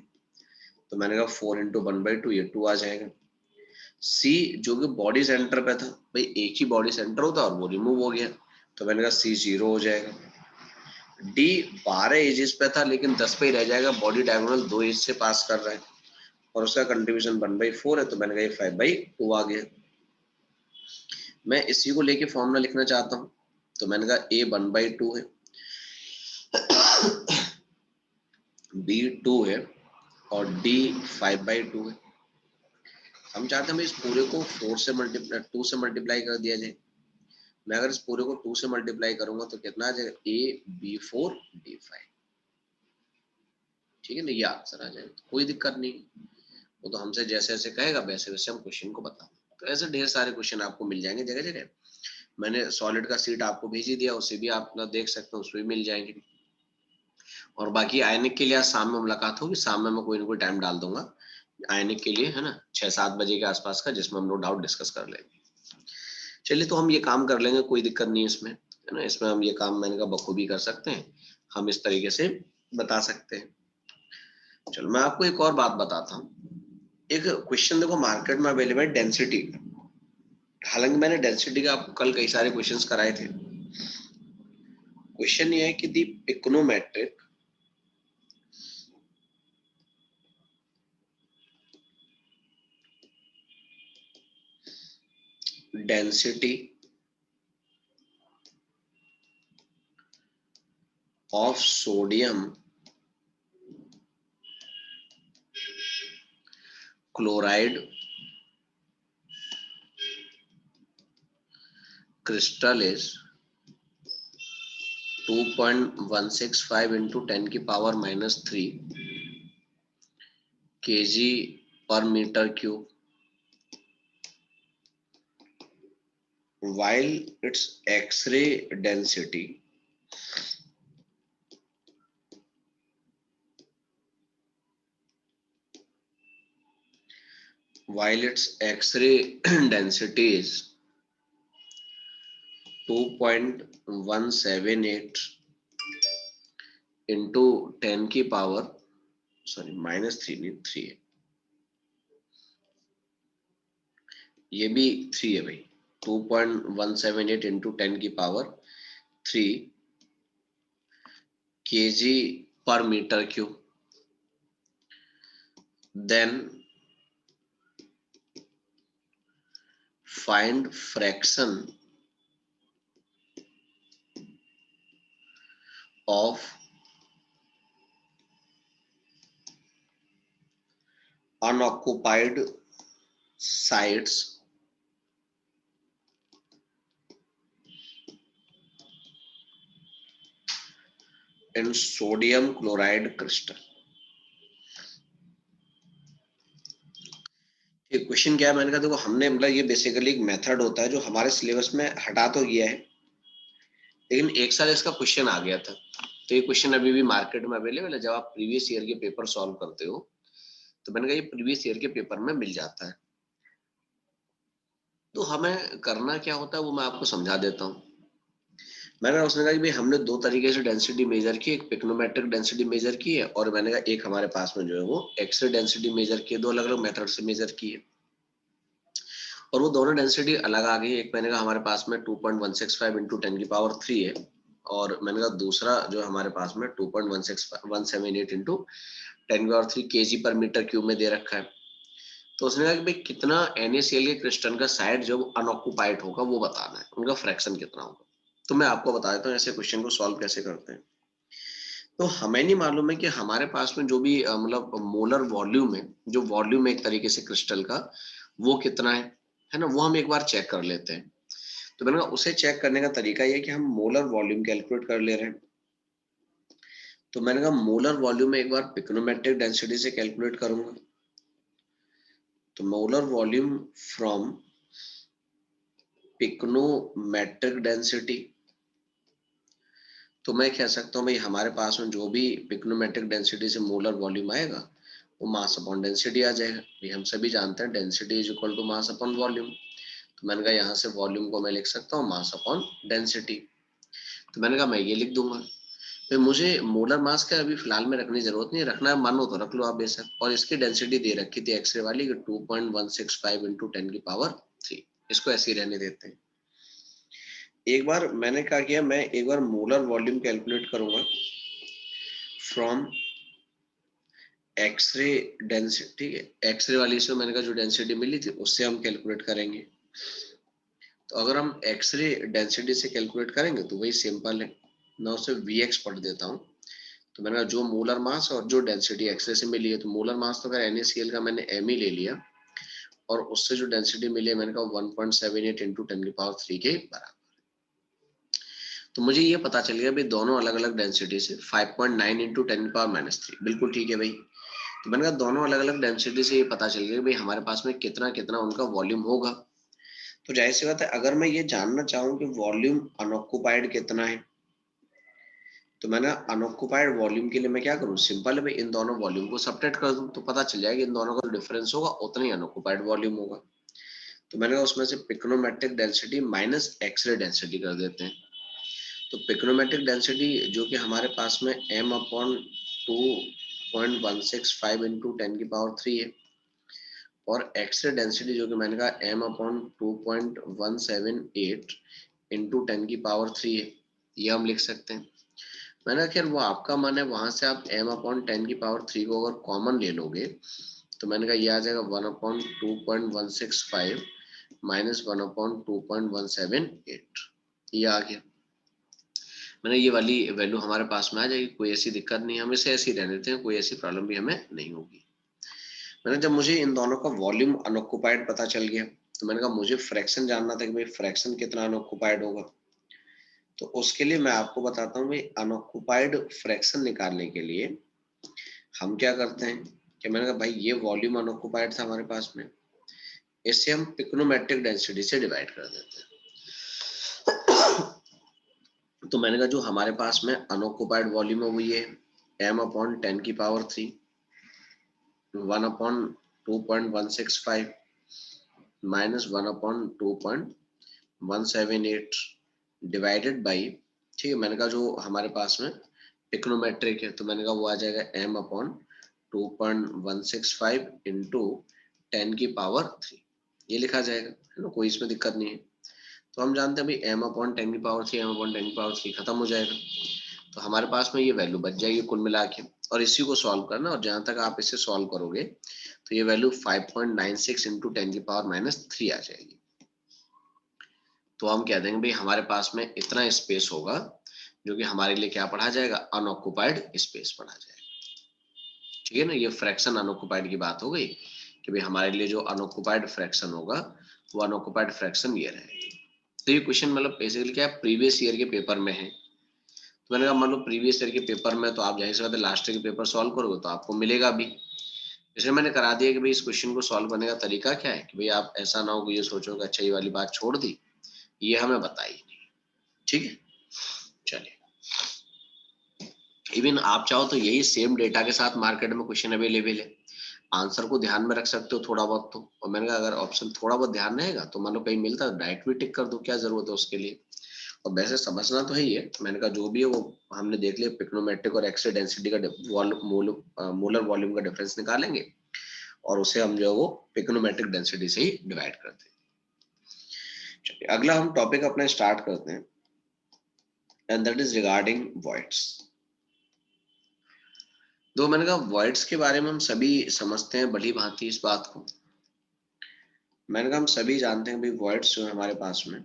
तो मैंने कहा 4 इंटू 1/2 ये 2 आ जाएगा। सी जो कि बॉडी सेंटर पे था, भाई एक ही बॉडी सेंटर होता और वो रिमूव हो गया, तो मैंने कहा सी 0 हो जाएगा। डी 12 एजेस पे था लेकिन 10 पे ही रह जाएगा, बॉडी डायगोनल 2 एज से पास कर रहा है और उसका कंट्रीब्यूशन 1/4 है, तो मैंने कहा ये 5/2 आ गया। मैं इसी को लेके फॉर्मूला लिखना चाहता हूँ, तो मैंने कहा ए 1/2 है, बी 2 है और डी 5/2 है। हम चाहते हैं इस पूरे को 4 से मल्टीप्लाई 2 से मल्टीप्लाई कर दिया जाए। मैं अगर इस पूरे को 2 से मल्टीप्लाई करूंगा तो कितना आ जाएगा, ए बी 4 डी 5। ठीक है ना, ये आंसर आ जाएगा, तो कोई दिक्कत नहीं, वो तो हमसे जैसे जैसे कहेगा वैसे वैसे हम क्वेश्चन को बता। तो ऐसे ढेर सारे क्वेश्चन आपको मिल जाएंगे जगह जगह। मैंने सॉलिड का सीट आपको भेज ही दिया, उसे भी आप देख सकते हो, उसमें भी मिल जाएंगे। और बाकी आयनिक के लिए आज शाम में मुलाकात होगी, शाम में मैं कोई ना कोई टाइम डाल दूंगा आयनिक के लिए, है ना, 6-7 बजे के आसपास का, जिसमें हम लोग डाउट डिस्कस कर लेंगे। चलिए, तो हम ये काम कर लेंगे, कोई दिक्कत नहीं है इसमें, है ना, इसमें हम ये काम मैंने कहा बखूबी कर सकते हैं, हम इस तरीके से बता सकते हैं। चलो मैं आपको एक और बात बताता हूँ। एक क्वेश्चन देखो मार्केट में अवेलेबल है डेंसिटी, हालांकि मैंने डेंसिटी का आपको कल कई सारे क्वेश्चंस कराए थे। क्वेश्चन ये है कि the econometric density of sodium chloride crystal is 2.165 into 10 की power -3 kg per meter cube, while its X-ray density density is 2.178 into 10 की पावर -3 नहीं 3 है, ये भी 3 है भाई, 2.178 into 10 की power 3 kg per meter cube, then find fraction of unoccupied sites in sodium chloride crystal. ये क्वेश्चन क्या है, मैंने कहा देखो हमने मतलब ये बेसिकली एक मेथड होता है जो हमारे सिलेबस में हटा तो गया है, लेकिन एक साल इसका क्वेश्चन आ गया था। तो ये क्वेश्चन अभी भी मार्केट में अवेलेबल है। जब आप प्रीवियस ईयर के पेपर सॉल्व करते हो तो मैंने कहा ये प्रीवियस ईयर के पेपर में मिल जाता है। तो हमें करना क्या होता है वो मैं आपको समझा देता हूँ। मैंने उसने कहा कि भाई हमने दो तरीके से डेंसिटी मेजर की, एक पिक्नोमेट्रिक डेंसिटी मेजर की है और मैंने कहा एक हमारे पास में जो है वो एक्सरे डेंसिटी मेजर की है। दो अलग अलग मेथड से मेजर की है और वो दोनों डेंसिटी अलग आ गई। एक मैंने कहा हमारे पास में 2.165 इंटू 10 की पावर 3 है और मैंने कहा दूसरा जो हमारे पास में 2.178 इंटू 10 की पावर 3 केजी पर मीटर क्यूब में दे रखा है। तो उसने कहा कि भाई कितना NaCl के क्रिस्टल का साइड जो अनऑक्युपाइड होगा वो बताना है, उनका फ्रैक्शन कितना होगा। तो मैं आपको बता देता हूँ ऐसे क्वेश्चन को सॉल्व कैसे करते हैं। तो हमें नहीं मालूम है कि हमारे पास में जो भी मतलब मोलर वॉल्यूम है, जो वॉल्यूम है एक तरीके से क्रिस्टल का, वो कितना है ना, वो हम एक बार चेक कर लेते हैं। तो मैंने कहा उसे चेक करने का तरीका ये है कि हम मोलर वॉल्यूम कैलकुलेट कर ले रहे हैं। तो मैंने कहा मोलर वॉल्यूम में एक बार पिक्नोमेट्रिक डेंसिटी से कैलकुलेट करूंगा। तो मोलर वॉल्यूम फ्रॉम पिक्नोमेट्रिक डेंसिटी, तो मैं कह सकता हूँ भाई हमारे पास में जो भी पिक्नोमेट्रिक डेंसिटी से मोलर वॉल्यूम आएगा वो मास अपॉन डेंसिटी आ जाएगा। भाई हम सभी जानते हैं density is equal to mass upon volume. तो मैंने कहा यहाँ से वॉल्यूम को मैं लिख सकता हूँ मास अपॉन डेंसिटी। तो मैंने कहा मैं ये लिख दूंगा। फिर मुझे मोलर मास का अभी फिलहाल में रखने की जरूरत नहीं, रखना है मन हो तो रख लो आप बेशक। और इसकी डेंसिटी दे रखी थी एक्सरे वाली 2.165 इंटू 10 की पावर 3। इसको ऐसे ही रहने देते हैं। एक बार मैंने क्या किया, मैं एक बार मोलर वॉल्यूम कैलकुलेट करूंगा फ्रॉम एक्सरे डेंसिटी। ठीक है, एक्सरे वाली से मैंने कहा जो डेंसिटी मिली थी उससे हम कैलकुलेट करेंगे। तो अगर हम एक्सरे डेंसिटी से कैलकुलेट करेंगे तो वही सिंपल है, मैं उसे Vx पढ़ देता हूँ। तो मैंने जो मोलर मास और जो डेंसिटी एक्सरे से मिली है, तो मोलर मास तो अगर NaCl का मैंने M ही ले लिया और उससे जो डेंसिटी मिली है मैंने कहा 1.78 इंटू 10 की पावर 3 के बराबर। तो मुझे ये पता चल गया भाई दोनों अलग अलग डेंसिटी से 5.9 इंटू 10 की पावर -3। बिल्कुल ठीक है भाई। तो मैंने कहा दोनों अलग अलग डेंसिटी से ये पता चल गया भाई हमारे पास में कितना कितना उनका वॉल्यूम होगा। तो जाहिर सी बात है अगर मैं ये जानना चाहूँ कि वॉल्यूम अनऑक्युपाइड कितना है, तो मैंने अनऑक्युपाइड वॉल्यूम के लिए मैं क्या करूँ, सिंपल है भाई इन दोनों वॉल्यूम को सब्ट्रैक्ट कर दूं तो पता चल जाएगा इन दोनों का जो डिफरेंस होगा उतना ही अनऑक्युपाइड वॉल्यूम होगा। तो मैंने कहा उसमें से पिक्नोमेट्रिक डेंसिटी माइनस एक्सरे डेंसिटी कर देते हैं। तो पिक्नोमेट्रिक डेंसिटी जो कि हमारे पास में m अपॉन 2.165 इंटू 10 की पावर 3 है और एक्सरे डेंसिटी जो कि मैंने कहा m अपॉन 2.178 इंटू 10 की पावर 3 है, ये हम लिख सकते हैं। मैंने खैर वो आपका मन है, वहां से आप m अपॉन 10 की पावर 3 को अगर कॉमन ले लोगे तो मैंने कहा ये आ जाएगा 1 अपॉन 2.165 माइनस 1 अपॉन 2.178, ये आ गया। मैंने ये वाली वैल्यू हमारे पास में आ जाएगी, कोई ऐसी दिक्कत नहीं, हम इसे ऐसे ही रहने देते हैं, कोई ऐसी प्रॉब्लम भी हमें नहीं होगी। मैंने जब मुझे इन दोनों का वॉल्यूम अनऑक्युपाइड पता चल गया तो मैंने कहा मुझे फ्रैक्शन जानना था कि भाई फ्रैक्शन कितना अनऑक्युपाइड होगा। तो उसके लिए मैं आपको बताता हूँ भाई अनऑक्युपाइड फ्रैक्शन निकालने के लिए हम क्या करते हैं कि मैंने कहा भाई ये वॉल्यूम अनऑक्युपाइड था हमारे पास में, इससे हम पिक्नोमेट्रिक डेंसिटी से डिवाइड कर देते हैं। तो मैंने कहा जो हमारे पास में अनऑक्युपाइड वॉल्यूम है वो ये m अपॉन 10 की power 3 1 upon 2.165 minus 1 upon 2.178 divided by, ठीक है, मैंने कहा जो हमारे पास में पिक्नोमेट्रिक है तो मैंने कहा वो आ जाएगा m अपॉन 2.165 इंटू 10 की पावर 3, ये लिखा जाएगा, है ना, कोई इसमें दिक्कत नहीं है। तो हम जानते हैं भाई m अपॉन 10 की पावर 3 m अपॉन 10 की पावर 3 खत्म हो जाएगा। तो हमारे पास में ये वैल्यू बच जाएगी कुल मिला के, और इसी को सॉल्व करना, और जहां तक आप इसे सॉल्व करोगे तो ये वैल्यू 5.96 इंटू 10 की पावर -3 आ जाएगी। तो हम कह देंगे भाई हमारे पास में इतना स्पेस होगा जो कि हमारे लिए क्या पढ़ा जाएगा, अनऑक्युपाइड स्पेस पढ़ा जाएगा। ठीक है ना, ये फ्रैक्शन अनऑक्युपाइड की बात हो गई कि भाई हमारे लिए जो अनऑक्युपाइड फ्रैक्शन होगा वो अनऑक्युपाइड फ्रैक्शन ये रहेगा। तो ये क्वेश्चन मतलब बेसिकली क्या है, प्रीवियस ईयर के पेपर में है। तो मैंने कहा मान लो प्रीवियस ईयर के पेपर में, तो आप जाहिर सी बात है लास्ट ईयर के पेपर सॉल्व करोगे तो आपको मिलेगा भी। इसलिए मैंने करा दिया कि भाई इस क्वेश्चन को सॉल्व करने का तरीका क्या है, कि भाई आप ऐसा ना हो कि ये सोचो कि अच्छा ये वाली बात छोड़ दी, ये हमें बताई नहीं। ठीक है, चलिए। इवन आप चाहो तो यही सेम डेटा के साथ मार्केट में क्वेश्चन अवेलेबल है, आंसर को ध्यान में रख सकते हो थोड़ा बहुत तो। और मैंने कहा अगर ऑप्शन थोड़ा बहुत ध्यान रहेगा तो मान लो कहीं मिलता है डायरेक्ट भी टिक कर दो, क्या जरूरत है उसके लिए। और वैसे समझना तो है ही है, मैंने कहा जो भी है वो हमने देख लिया, पिक्नोमेट्रिक और एक्स-रे डेंसिटी का मोलर वॉल्यूम का डिफरेंस निकालेंगे और उसे हम जो है वो पिक्नोमेट्रिक डेंसिटी से ही डिवाइड करते हैं। चलिए अगला हम टॉपिक अपना स्टार्ट करते हैं, and that is regarding voids. तो मैंने कहा वॉइड्स के बारे में हम सभी समझते हैं भली भांति इस बात को। मैंने कहा हम सभी जानते हैं भाई वॉइड्स जो है हमारे पास में,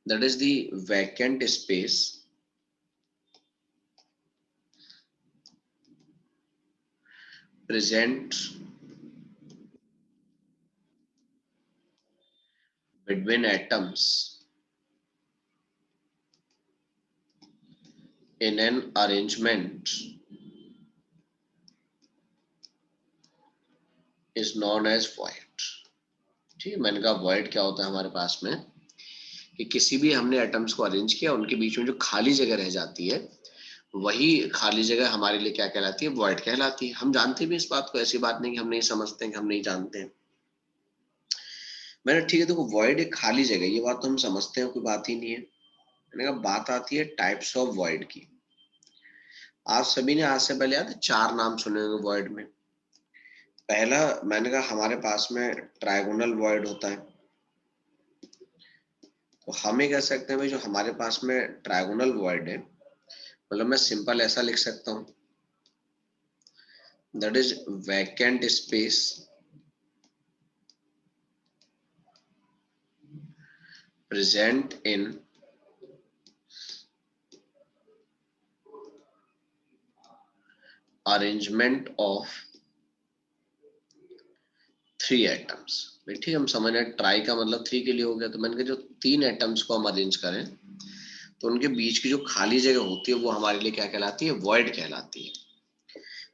that is the vacant space present between atoms in an arrangement is known as void। ठीक है, मैंने कहा void क्या होता है हमारे पास में, कि किसी भी हमने एटम्स को अरेंज किया उनके बीच में जो खाली जगह रह जाती है, वही खाली जगह हमारे लिए क्या कहलाती है, void कहलाती है। हम जानते भी इस बात को, ऐसी बात नहीं कि हम नहीं समझते हैं, कि हम नहीं जानते हैं। मैंने ठीक है, देखो void एक खाली जगह, ये बात तो हम समझते हैं, कोई बात ही नहीं है। मैंने कहा बात आती है टाइप्स ऑफ void की। आप सभी ने आज से पहले याद है 4 नाम सुने होंगे void में। पहला मैंने कहा हमारे पास में ट्रायगोनल वॉइड होता है। तो हम ये कह सकते हैं भाई जो हमारे पास में ट्रायगोनल वॉइड है, मतलब मैं सिंपल ऐसा लिख सकता हूं, that is vacant space present in arrangement of 3 atoms. ठीक है, हम समझ रहे हैं ट्राई का मतलब 3 के लिए हो गया, तो मैंने कहा जो 3 एटम्स को हम अरेंज करें तो उनके बीच की जो खाली जगह होती है वो हमारे लिए क्या कहलाती है, वॉइड कहलाती है।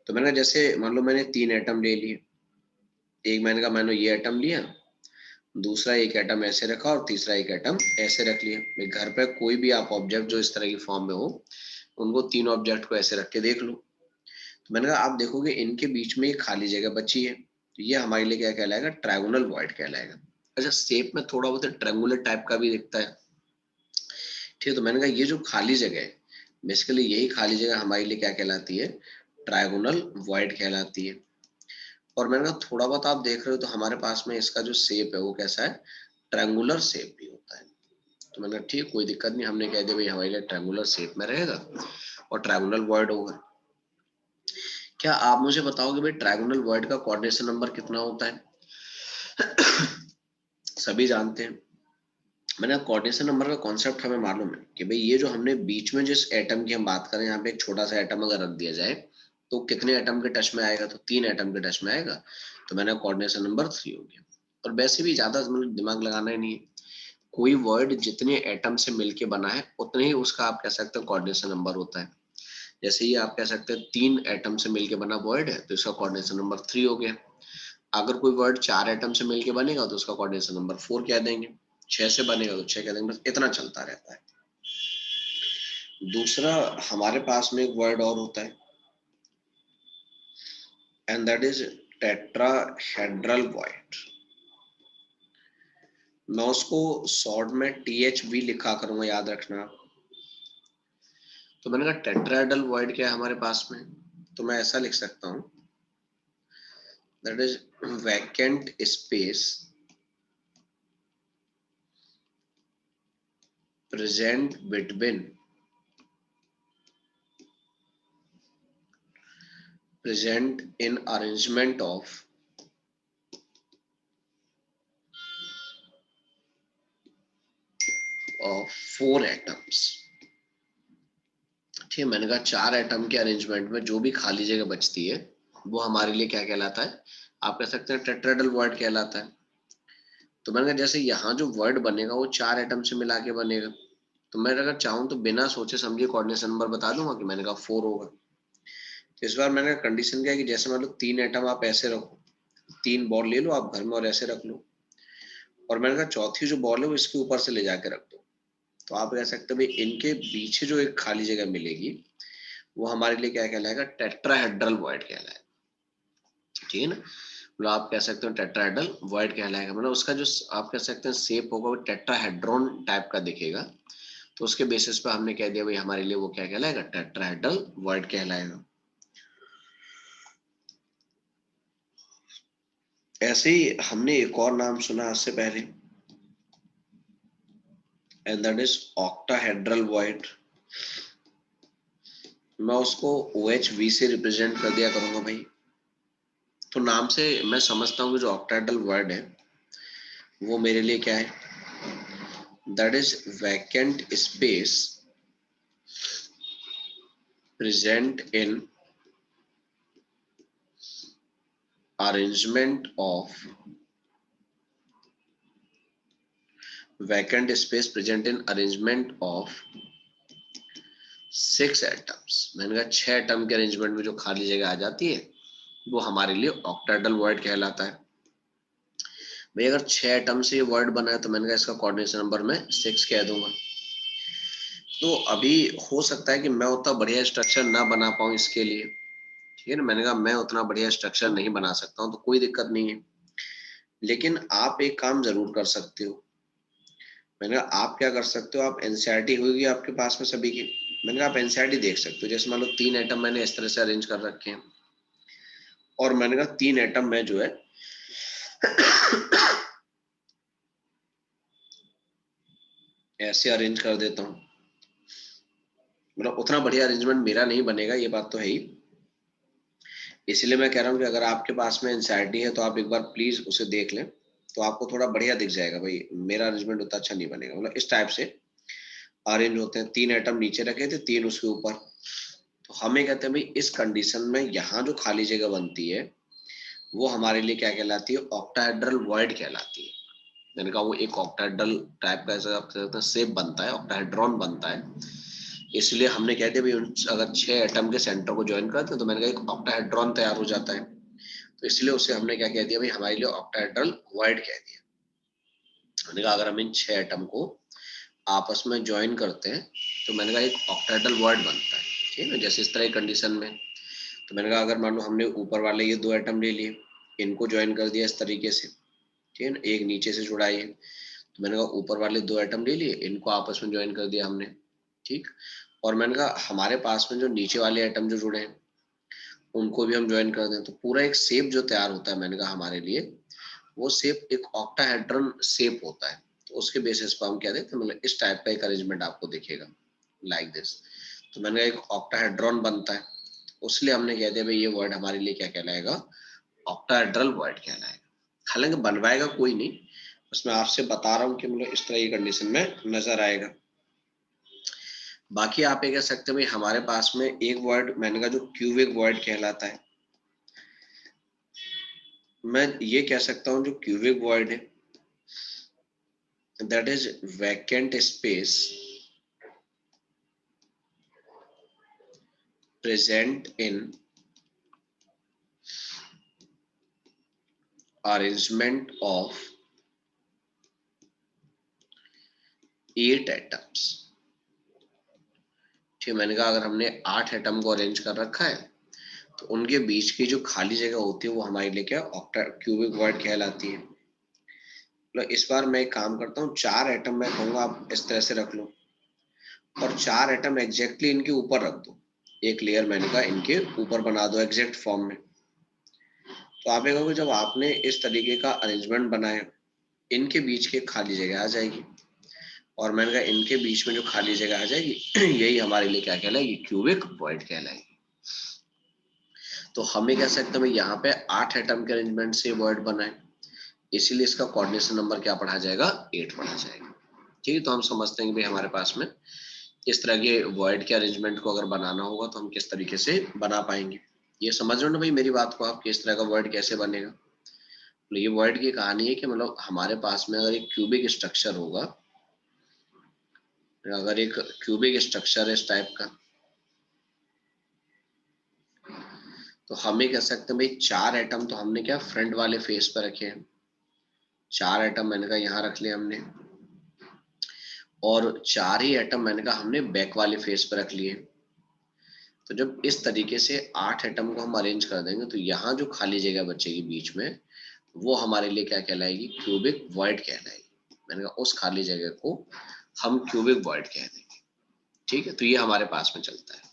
तो मैंने कहा जैसे मान लो मैंने 3 एटम ले लिए, एक मैंने कहा मैंने ये एटम लिया, दूसरा एक एटम ऐसे रखा और तीसरा एक एटम ऐसे रख लिया। भाई घर पे कोई भी आप ऑब्जेक्ट जो इस तरह की फॉर्म में हो, उनको 3 ऑब्जेक्ट को ऐसे रख के देख लो। तो मैंने कहा आप देखोगे इनके बीच में एक खाली जगह बची है, तो ये हमारे लिए क्या कहलाएगा, ट्रायगोनल वॉइड कहलाएगा। अच्छा शेप में थोड़ा बहुत ट्रायंगुलर टाइप का भी दिखता है। ठीक है, तो मैंने कहा ये जो खाली जगह है, बेसिकली यही खाली जगह हमारे लिए क्या कहलाती है, ट्रायगोनल वॉइड कहलाती है। और मैंने कहा थोड़ा बहुत आप देख रहे हो तो हमारे पास में इसका जो शेप है वो कैसा है, ट्रायंगुलर शेप भी होता है। तो मैंने कहा ठीक, कोई दिक्कत नहीं, हमने कह दिया भाई हमारे लिए ट्रायंगुलर शेप में रहेगा और ट्रायंगुलर वॉइड होगा। क्या आप मुझे बताओगे भाई ट्रायंगुलर वॉइड का कोऑर्डिनेशन नंबर कितना होता है? सभी जानते हैं। मैंने कोऑर्डिनेशन नंबर का कॉन्सेप्ट हमें मालूम है कि भाई ये जो हमने बीच में जिस एटम की हम बात करें, यहाँ पे एक छोटा सा एटम अगर रख दिया जाए तो कितने एटम के टच में आएगा, तो 3 एटम के टच में आएगा। तो मैंने कोऑर्डिनेशन नंबर 3 हो गया। और वैसे भी ज्यादा मतलब दिमाग लगाना ही नहीं है, कोई वर्ड जितने एटम से मिलके बना है उतने ही उसका आप कह सकते हो कोऑर्डिनेशन नंबर होता है। जैसे ये आप कह सकते हैं 3 एटम से मिलके बना वर्ड है तो इसका कोऑर्डिनेशन नंबर 3 हो गया। अगर कोई वर्ड 4 एटम से मिलके बनेगा तो उसका कोऑर्डिनेशन नंबर 4 कह देंगे, 6 से बनेगा तो 6 कह देंगे, बस इतना चलता रहता है। दूसरा हमारे पास में एक वर्ड और होता है, and that is tetrahedral void. मैं उसको शॉर्ट में TH भी लिखा करूंगा, याद रखना। तो मैंने कहा टेट्राहेड्रल वॉइड क्या है हमारे पास में, तो मैं ऐसा लिख सकता हूं, that is vacant space present between present in arrangement of 4 atoms। ठीक है, मैंने कहा 4 एटम के अरेंजमेंट में जो भी खाली जगह बचती है वो हमारे लिए क्या कहलाता है, आप कह सकते हैं टेट्राहेड्रल वर्ड कहलाता है। तो मैंने कहा जैसे यहाँ जो वर्ड बनेगा वो 4 एटम से मिला के बनेगा, तो मैं अगर चाहूँ तो बिना सोचे समझे कोऑर्डिनेशन नंबर बता दूंगा कि मैंने कहा 4 होगा। तो इस बार मैंने कंडीशन क्या है कि जैसे मान लो 3 एटम आप ऐसे रखो, 3 बॉल ले लो आप घर में और ऐसे रख लो, और मैंने कहा चौथी जो बॉल है वो इसके ऊपर से ले जाके रख दो। तो आप कह सकते हो भाई इनके पीछे जो एक खाली जगह मिलेगी वो हमारे लिए क्या कहलाएगा, टेट्राहेड्रल वॉइड कहलाएगा। ठीक है ना, मतलब आप कह सकते हो टेट्राहेड्रल वॉइड कहलाएगा, मतलब उसका जो आप कह सकते हैं शेप होगा वो टेट्राहेड्रॉन टाइप का दिखेगा। तो उसके बेसिस पे हमने कह दिया भाई हमारे लिए वो क्या कहलाएगा, टेट्राहेड्रल वॉइड कहलाएगा। ऐसे ही हमने एक और नाम सुना आज से पहले, and that is octahedral void. मैं उसको OHV से रिप्रेजेंट कर दिया करूंगा भाई। तो नाम से मैं समझता हूँ कि जो ऑक्टाहेड्रल वर्ड है वो मेरे लिए क्या है, that is vacant space present in arrangement of vacant space present in arrangement of 6 atoms। मैंने कहा 6 एटम के अरेंजमेंट में जो खाली जगह आ जाती है वो हमारे लिए ऑक्टाहेड्रल वर्ड कहलाता है। भाई अगर 6 एटम से ये वर्ड बना है तो मैंने कहा इसका कोऑर्डिनेशन नंबर मैं 6 कह दूंगा। तो अभी हो सकता है कि मैं उतना बढ़िया स्ट्रक्चर ना बना पाऊं इसके लिए, ठीक है ना, मैंने कहा मैं उतना बढ़िया स्ट्रक्चर नहीं बना सकता हूं, तो कोई दिक्कत नहीं है, लेकिन आप एक काम जरूर कर सकते हो। मैंने कहा आप क्या कर सकते हो, आप एनसीईआरटी होगी आपके पास में सभी की, मैंने कहा आप एनसीईआरटी देख सकते हो। जैसे मान लो 3 एटम मैंने इस तरह से अरेंज कर रखे हैं, और मैंने कहा 3 एटम में जो है ऐसे अरेंज कर देता हूँ। मतलब उतना बढ़िया अरेंजमेंट मेरा नहीं बनेगा, ये बात तो है ही, इसलिए मैं कह रहा हूँ कि अगर आपके पास में एनसीईआरटी है तो आप एक बार प्लीज उसे देख लें, तो आपको थोड़ा बढ़िया दिख जाएगा भाई मेरा अरेंजमेंट उतना अच्छा नहीं बनेगा। मतलब इस टाइप से अरेंज होते हैं, 3 एटम नीचे रखे थे, 3 उसके ऊपर। तो हमें कहते हैं भाई इस कंडीशन में यहाँ जो खाली जगह बनती है वो हमारे लिए क्या कहलाती है, ऑक्टाहेड्रल वॉइड कहलाती है। मैंने कहा वो एक ऑक्टाहेड्रल टाइप का ऐसा शेप बनता है, ऑक्टाहेड्रॉन बनता है, इसलिए हमने कह दिया भाई अगर 6 एटम के सेंटर को ज्वाइन करते हैं तो मैंने कहा एक ऑक्टाहेड्रॉन तैयार हो जाता है। तो इसलिए उसे हमने क्या कह दिया भाई हमारे लिए ऑक्टाहेड्रल वॉइड कह दिया। मैंने कहा अगर हम इन 6 एटम को आपस में ज्वाइन करते हैं तो मैंने कहा एक ऑक्टाहेड्रल वर्ड बनता है। ठीक है ना, जैसे इस तरह की कंडीशन में, तो मैंने कहा अगर मान लो हमने ऊपर वाले ये 2 एटम ले लिए, इनको ज्वाइन कर दिया इस तरीके से, ठीक है ना, एक नीचे से जुड़ा है, तो मैंने कहा ऊपर वाले 2 एटम ले लिए, इनको आपस में ज्वाइन कर दिया हमने, ठीक। और मैंने कहा हमारे पास में जो नीचे वाले एटम जो जुड़े हैं उनको भी हम ज्वाइन कर दें, तो पूरा एक शेप जो तैयार होता है मैंने कहा हमारे लिए वो शेप एक ऑक्टाहेड्रन शेप होता है। तो उसके बेसिस पर हम क्या देते हैं, मतलब इस टाइप का एक अरेंजमेंट आपको दिखेगा लाइक दिस। तो मैंने कहा एक ऑक्टाहेड्रॉन बनता है, उसलिए हमने कह दिया भाई ये वर्ड हमारे लिए क्या कहलाएगा, ऑक्टाहेड्रल वर्ड कहलाएगा। हालांकि बनवाएगा कोई नहीं, बस मैं आपसे बता रहा हूँ कि मतलब इस तरह की कंडीशन में नजर आएगा। बाकी आप ये कह सकते हैं भाई हमारे पास में एक वर्ड मैंने कहा जो क्यूबिक वर्ड कहलाता है। मैं ये कह सकता हूँ जो क्यूबिक वर्ड है that is vacant space present in arrangement of 8 atoms. ठीक, मैंने कहा अगर हमने 8 एटम को अरेंज कर रखा है तो उनके बीच की जो खाली जगह होती है वो हमारे लिए क्या ऑक्टा क्यूबिक वर्ड कहलाती है। मतलब इस बार मैं एक काम करता हूँ, 4 एटम मैं कहूँगा आप इस तरह से रख लो, और 4 एटम एग्जैक्टली इनके ऊपर रख दो, एक लेयर मैंने कहा इनके ऊपर बना दो एग्जैक्ट फॉर्म में। तो आप ये कहोगे जब आपने इस तरीके का अरेंजमेंट बनाया इनके बीच की खाली जगह आ जाएगी, और मैंने कहा इनके बीच में जो खाली जगह आ जाएगी यही हमारे लिए क्या कहलाएगी, क्यूबिक वॉइड कहलाएगी। तो हमें कह सकते हैं यहाँ पे 8 एटम के अरेंजमेंट से वर्ड बना है, इसीलिए इसका कोऑर्डिनेशन नंबर क्या पढ़ा जाएगा, 8 पढ़ा जाएगा। ठीक है, तो हम समझते हैं कि भाई हमारे पास में इस तरह के वॉइड के अरेंजमेंट को अगर बनाना होगा तो हम किस तरीके से बना पाएंगे। ये समझ रहे हो ना भाई मेरी बात को, आप किस तरह का वर्ड कैसे बनेगा। तो ये वर्ड की कहानी है कि मतलब हमारे पास में अगर एक क्यूबिक स्ट्रक्चर होगा, अगर एक क्यूबिक स्ट्रक्चर है इस टाइप का, तो हम ये कह सकते हैं भाई 4 एटम तो हमने क्या फ्रंट वाले फेस पर रखे हैं, 4 एटम मैंने कहा यहाँ रख लिया हमने, और 4 ही एटम मैंने कहा हमने बैक वाले फेस पर रख लिए। तो जब इस तरीके से 8 एटम को हम अरेंज कर देंगे तो यहाँ जो खाली जगह बचेगी बीच में, वो हमारे लिए क्या कहलाएगी, क्यूबिक वॉइड कहलाएगी। मैंने कहा उस खाली जगह को हम क्यूबिक वॉइड कह देंगे। ठीक है, तो ये हमारे पास में चलता है।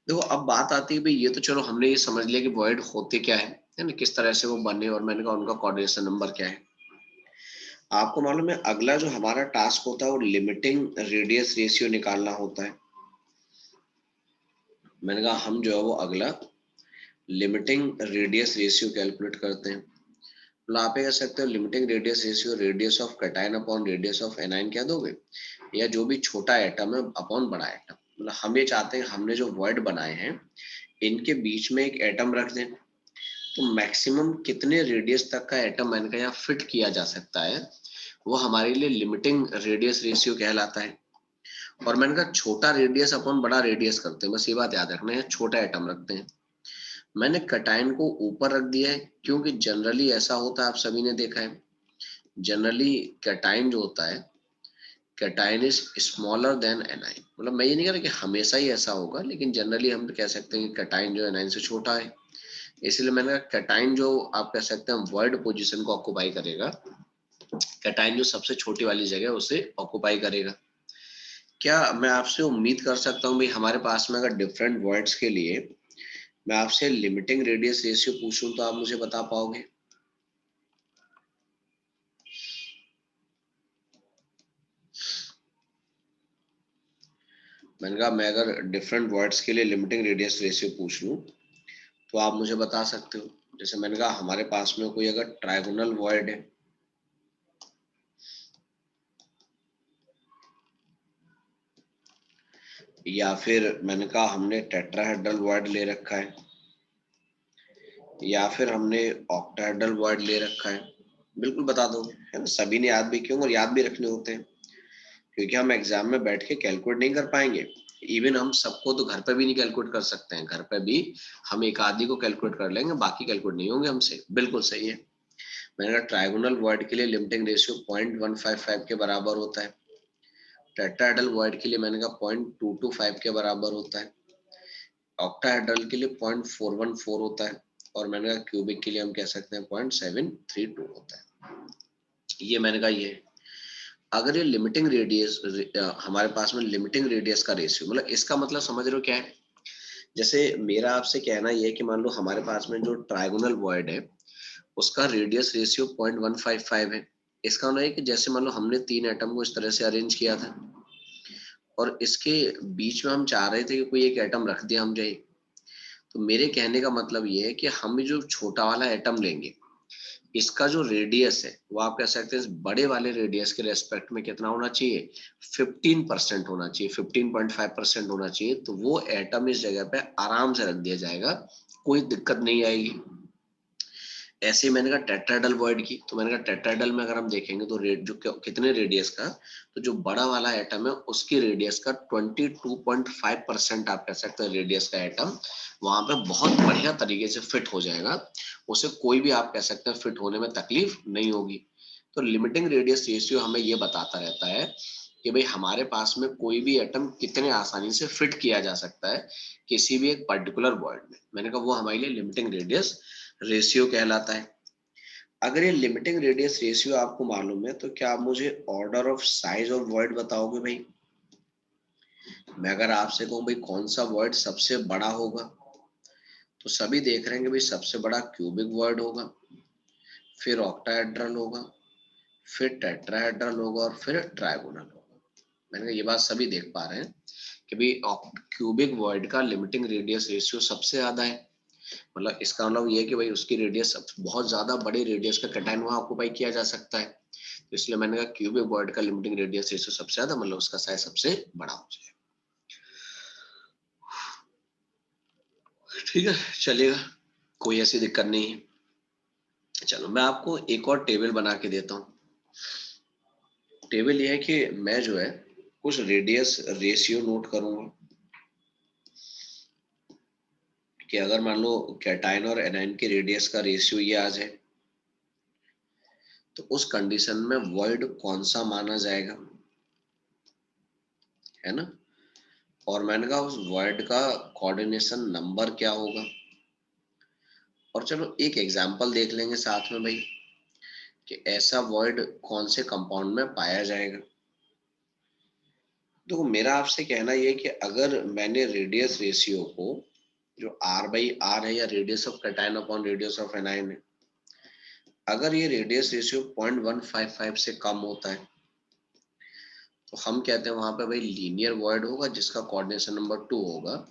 देखो अब बात आती है भाई, ये तो चलो हमने ये समझ लिया कि वॉइड होते क्या है ना, किस तरह से वो बने, और मैंने कहा उनका कोऑर्डिनेशन नंबर क्या है। आपको मालूम है अगला जो हमारा टास्क होता है वो लिमिटिंग रेडियस रेशियो निकालना होता है। मैंने कहा हम जो है वो अगला लिमिटिंग रेडियस रेशियो कैलकुलेट करते हैं। मतलब आप ये कह सकते हो limiting radius ratio radius of cation upon radius of anion कह दोगे, या जो भी छोटा एटम है अपॉन बड़ा एटम। मतलब हम ये चाहते हैं हमने जो वर्ड बनाए हैं इनके बीच में एक एटम रख दें, तो मैक्सिमम कितने रेडियस तक का एटम मैंने कहा यहाँ फिट किया जा सकता है, वो हमारे लिए लिमिटिंग रेडियस रेशियो कहलाता है। और मैंने कहा छोटा रेडियस अपॉन बड़ा रेडियस करते हैं, बस ये बात याद रखना है, छोटा एटम रखते हैं। मैंने कटायन को ऊपर रख दिया है क्योंकि जनरली ऐसा होता है, आप सभी ने देखा है, जनरली कैटायन जो होता है, cation is smaller than A9. मतलब मैं ये नहीं कह रहा कि हमेशा ही ऐसा होगा, लेकिन जनरली हम कह सकते हैं कि कैटायन जो एनाइन से छोटा है। इसलिए मैंने कहा कैटायन जो आप कह सकते हैं वर्ड पोजीशन को ऑक्युपाई करेगा, कैटायन जो सबसे छोटी वाली जगह उसे ऑक्युपाई करेगा। क्या मैं आपसे उम्मीद कर सकता हूँ भाई हमारे पास में अगर डिफरेंट वर्ड्स के लिए मैं आपसे लिमिटिंग रेडियस रेशियो पूछूं तो आप मुझे बता पाओगे? मैंने कहा मैं अगर डिफरेंट वर्ड्स के लिए लिमिटिंग रेडियस रेशियो पूछ लूं तो आप मुझे बता सकते हो। जैसे मैंने कहा हमारे पास में कोई अगर ट्रायगोनल वर्ड है, या फिर मैंने कहा हमने टेट्राहेड्रल वर्ड ले रखा है, या फिर हमने ऑक्टाहेड्रल वर्ड ले रखा है, बिल्कुल बता दोगे है ना। सभी ने याद भी किए और याद भी रखने होते हैं, क्योंकि हम एग्जाम में बैठ के कैलकुलेट नहीं कर पाएंगे। इवन हम सबको तो घर पे भी नहीं कैलकुलेट कर सकते हैं, घर पे भी हम एक आदि को कैलकुलेट कर लेंगे, बाकी कैलकुलेट नहीं होंगे हमसे। बिल्कुल सही है। मैंने कहा ट्रायगोनल वर्ड के लिए लिमिटिंग रेशियो 0.155 के बराबर होता है, टेट्राहेड्रल वर्ड के लिए मैंने कहा 0.225 के बराबर होता है, ऑक्टाहेड्रल के लिए 0.414 होता है, और मैंने कहा क्यूबिक के लिए हम कह सकते हैं 0.732 होता है। ये मैंने कहा ये अगर ये लिमिटिंग रेडियस हमारे पास में लिमिटिंग रेडियस का रेशियो, मतलब इसका मतलब समझ रहे हो क्या है। जैसे मेरा आपसे कहना ये है कि मान लो हमारे पास में जो ट्रायगोनल वर्ड है उसका रेडियस रेशियो 0.155 है। इसका मतलब है कि जैसे मान लो हमने 3 एटम को इस तरह से अरेंज किया था और इसके बीच में हम चाह रहे थे कि कोई एक एटम रख दिया हम जाए, तो मेरे कहने का मतलब ये है कि हम जो छोटा वाला एटम लेंगे इसका जो रेडियस है वो आप कह सकते हैं बड़े वाले रेडियस के रेस्पेक्ट में कितना होना चाहिए, 15% होना चाहिए, 15.5% होना चाहिए। तो वो एटम इस जगह पे आराम से रख दिया जाएगा, कोई दिक्कत नहीं आएगी। ऐसे ही मैंने कहा टेट्राहेड्रल वर्ड की, तो मैंने कहा टेट्राहेड्रल में अगर हम देखेंगे तो रेड जो कितने रेडियस का, तो जो बड़ा वाला एटम है उसकी रेडियस का 22.5% आप कह सकते हैं रेडियस का एटम वहां पे बहुत बढ़िया तरीके से फिट हो जाएगा, उसे कोई भी आप कह सकते हैं फिट होने में तकलीफ नहीं होगी। तो लिमिटिंग रेडियस रेशियो हमें ये बताता रहता है कि भाई हमारे पास में कोई भी एटम कितने आसानी से फिट किया जा सकता है किसी भी एक पर्टिकुलर वर्ड में। मैंने कहा वो हमारे लिए लिमिटिंग रेडियस रेशियो कहलाता है। अगर ये लिमिटिंग रेडियस रेशियो आपको मालूम है तो क्या आप मुझे order of size of word बताओगे भाई। मैं अगर आपसे कहूँ भाई कौन सा वर्ड सबसे बड़ा होगा, तो सभी देख रहे हैं कि भाई सबसे बड़ा क्यूबिक वर्ड होगा, फिर ऑक्टाहेड्रल होगा, फिर टेट्राहेड्रल होगा, और फिर ट्राइगोनल होगा। मैंने कहा ये बात सभी देख पा रहे हैं कि भाई क्यूबिक वर्ड का लिमिटिंग रेडियस रेशियो सबसे ज्यादा है। मतलब इसका मतलब ये है कि भाई उसकी रेडियस बहुत ज्यादा बड़े रेडियस का कैटायन वहां ऑक्युपाई किया जा सकता है। इसलिए मैंने कहा क्यूबिक वॉइड का लिमिटिंग रेडियस रेशियो सबसे ज्यादा, मतलब उसका साइज सबसे बड़ा हो जाए। ठीक है, चलेगा, कोई ऐसी दिक्कत नहीं है। चलो मैं आपको एक और टेबल बना के देता हूँ। टेबल ये है कि मैं जो है कुछ रेडियस रेशियो नोट करूंगा कि अगर मान लो कैटायन और एनायन के रेडियस का रेशियो ये आ जाए, तो उस कंडीशन में वॉइड कौन सा माना जाएगा, है ना। और मैंने कहा उस वॉइड का कोऑर्डिनेशन नंबर क्या होगा। और चलो एक एग्जांपल देख लेंगे साथ में भाई कि ऐसा वॉइड कौन से कंपाउंड में पाया जाएगा। तो मेरा आपसे कहना यह कि अगर मैंने रेडियस रेशियो को जो R/R है या radius of cation upon radius of anion है, अगर ये रेडियस रेशियो 0.155 से कम होता है तो हम कहते हैं वहां पे भाई लीनियर वॉइड होगा जिसका कोऑर्डिनेशन नंबर 2 होगा।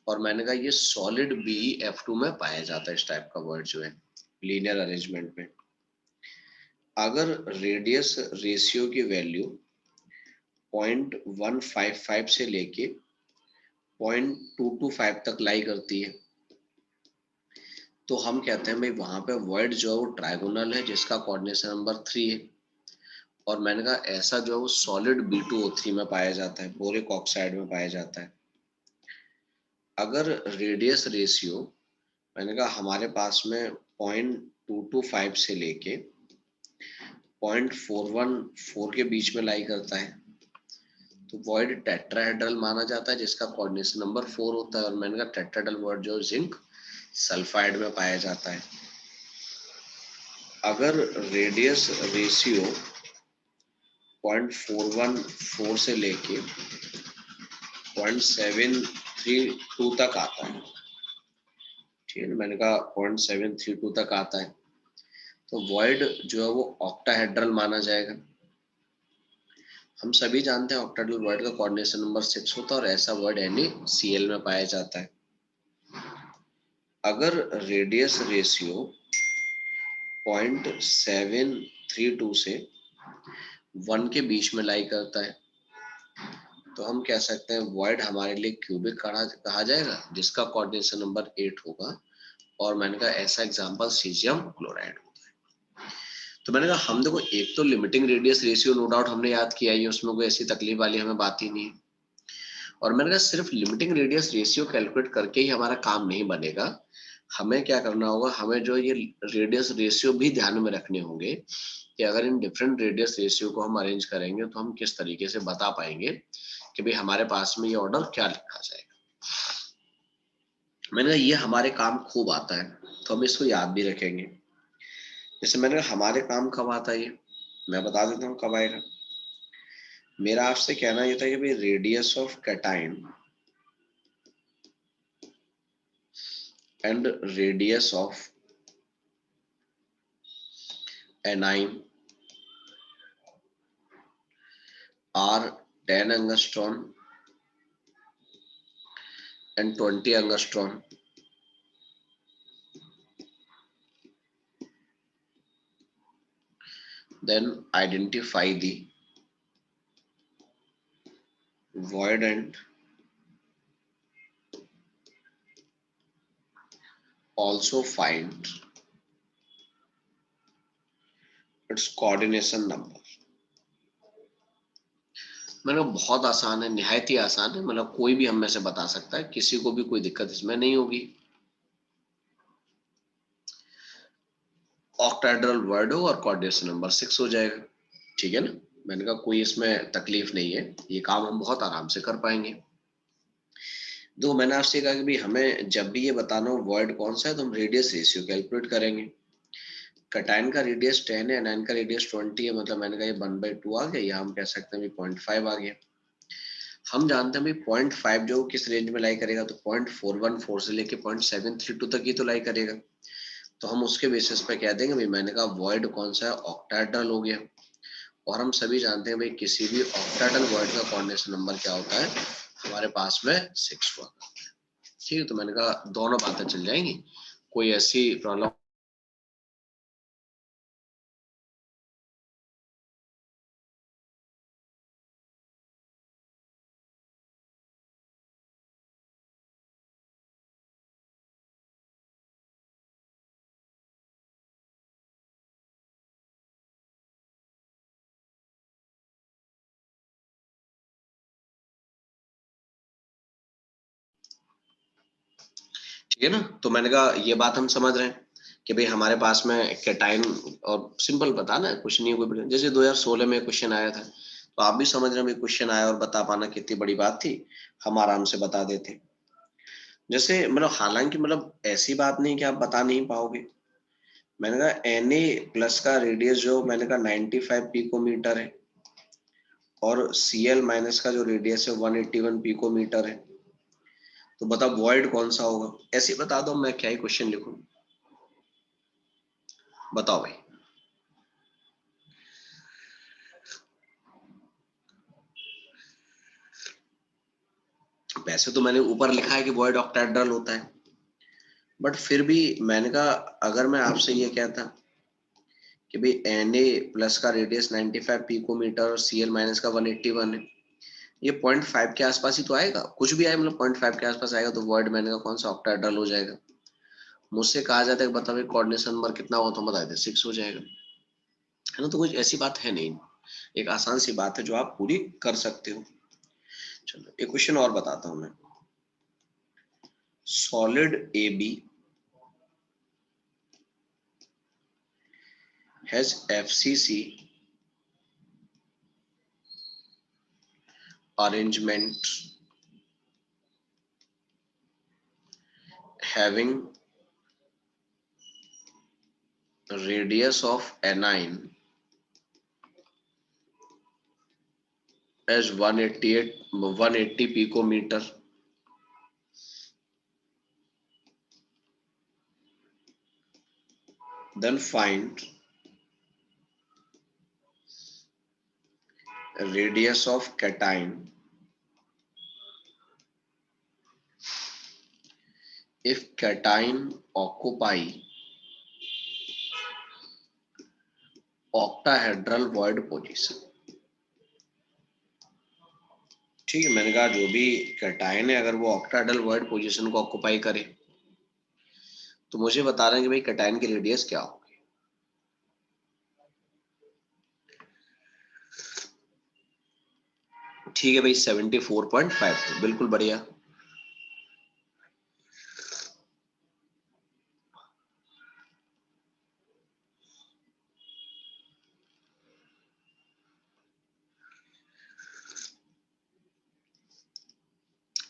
और मैंने कहा ये सॉलिड BeF2 में पाया जाता है इस टाइप का वॉइड जो है लीनियर अरेंजमेंट में। अगर रेडियस रेशियो की वैल्यू 0.155 से लेके 0.225 तक लाई करती है तो हम कहते हैं भाई वहां पे वॉइड जो है वो ट्रायगोनल है जिसका कोऑर्डिनेशन नंबर 3 है। और मैंने कहा ऐसा जो है वो सॉलिड B2O3 में पाया जाता है, बोरिक ऑक्साइड में पाया जाता है। अगर रेडियस रेशियो मैंने कहा हमारे पास में 0.225 से लेके 0.414 के बीच में लाई करता है तो वॉइड टेट्राहेड्रल माना जाता है जिसका कोऑर्डिनेशन नंबर 4 होता है। और मैंने कहा टेट्राहेड्रल वॉइड जो जिंक सल्फाइड में पाया जाता है। अगर रेडियस रेशियो 0.414 से लेके 0.732 तक आता है, ठीक है, मैंने कहा 0.732 तक आता है तो वॉइड जो है वो ऑक्टाहेड्रल माना जाएगा। हम सभी जानते हैं ऑक्टाहेड्रल वॉइड का कोऑर्डिनेशन नंबर 6 होता है और ऐसा वॉइड NaCl में पाया जाता है। अगर रेडियस रेशियो 0.732 से 1 के बीच में लाई करता है तो हम कह सकते हैं वॉइड हमारे लिए क्यूबिक कहा जाएगा जिसका कोऑर्डिनेशन नंबर 8 होगा। और मैंने कहा ऐसा एग्जांपल सीजियम क्लोराइड होता है। तो मैंने कहा हम देखो एक तो limiting radius ratio no doubt हमने याद किया ही है, उसमें कोई ऐसी तकलीफ वाली हमें बात ही नहीं है। और मैंने कहा सिर्फ लिमिटिंग रेडियस रेशियो कैलकुलेट करके ही हमारा काम नहीं बनेगा, हमें क्या करना होगा, हमें जो ये रेडियस रेशियो भी ध्यान में रखने होंगे कि अगर इन डिफरेंट रेडियस रेशियो को हम अरेंज करेंगे तो हम किस तरीके से बता पाएंगे कि भाई हमारे पास में ये ऑर्डर क्या लिखा जाएगा। मैंने कहा ये हमारे काम खूब आता है तो हम इसको याद भी रखेंगे। जैसे मैंने कहा हमारे काम कब आता है, ये मैं बता देता हूँ कब आएगा। मेरा आपसे कहना ये था कि भाई radius of cation and radius of anion are 10 angstrom and 20 angstrom. Then identify the void and also find its coordination number. मैंने बहुत आसान है, निहायत ही आसान है, मतलब कोई भी हम में से बता सकता है, किसी को भी कोई दिक्कत इसमें नहीं होगी। ऑक्टाहेड्रल वर्ड हो और कोऑर्डिनेशन नंबर 6 हो जाएगा, ठीक है ना। मैंने कहा कोई इसमें तकलीफ नहीं है, ये काम हम बहुत आराम से कर पाएंगे। तो मैंने आपसे कहा कि भाई हमें जब भी ये बताना हो वर्ड कौन सा है तो हम रेडियस रेशियो कैलकुलेट करेंगे। कैटायन का रेडियस 10 है, एनायन का रेडियस 20 है, मतलब मैंने कहा ये 1/2 आ गया, या हम कह सकते हैं 0.5 आ गया। हम जानते हैं भाई 0.5 जो किस रेंज में लाई करेगा, तो 0.414 से लेके 0.732 तक ही तो लाई करेगा। तो हम उसके बेसिस पे कह देंगे भाई मैंने कहा वॉइड कौन सा है, ऑक्टाहेड्रल हो गया। और हम सभी जानते हैं भाई किसी भी ऑक्टाहेड्रल वॉइड का कोऑर्डिनेशन नंबर क्या होता है, हमारे पास में 6 हुआ। ठीक है, तो मैंने कहा दोनों बातें चल जाएंगी, कोई ऐसी प्रॉब्लम ठीक है ना। तो मैंने कहा ये बात हम समझ रहे हैं कि भाई हमारे पास में कैटाइन, और सिंपल बता ना, कुछ नहीं है कोई बड़ी- जैसे 2016 में क्वेश्चन आया था, तो आप भी समझ रहे हैं भाई क्वेश्चन आया और बता पाना कितनी बड़ी बात थी, हम आराम से बता देते। जैसे मतलब हालांकि मतलब ऐसी बात नहीं कि आप बता नहीं पाओगे। मैंने कहा Na+ का रेडियस जो मैंने कहा 95 पिकोमीटर है, और Cl- का जो रेडियस है 181 पिकोमीटर है। तो बता वॉइड कौन सा होगा, ऐसे ही बता दो, मैं क्या ही क्वेश्चन लिखूं, बताओ भाई। वैसे तो मैंने ऊपर लिखा है कि वॉइड ऑक्टाहेड्रल होता है, बट फिर भी मैंने कहा अगर मैं आपसे ये कहता कि भाई Na+ का रेडियस 95 पिकोमीटर और Cl- का 181 है, ये 0.5 के आसपास ही तो आएगा, कुछ भी आए मतलब 0.5 के आसपास आएगा, तो वॉइड मैंने कहा कौन सा ऑक्टाहेड्रल हो जाएगा। मुझसे कहा जाता है बता भाई कोऑर्डिनेशन नंबर कितना हुआ, तो बता देते 6 हो जाएगा, है ना। तो कुछ ऐसी बात है नहीं, एक आसान सी बात है जो आप पूरी कर सकते हो। चलो एक क्वेश्चन और बताता हूं मैं। Solid AB has FCC arrangement having radius of anion as 180 picometer, then find radius of cation if cation occupy octahedral void position। ठीक है, मैंने कहा जो भी कैटायन है अगर वो ऑक्टाहेड्रल वॉइड पोजीशन को ऑक्युपाई करे, तो मुझे बता रहे हैं कि भाई कैटायन की रेडियस क्या होगी। ठीक है भाई 74.52, बिल्कुल बढ़िया।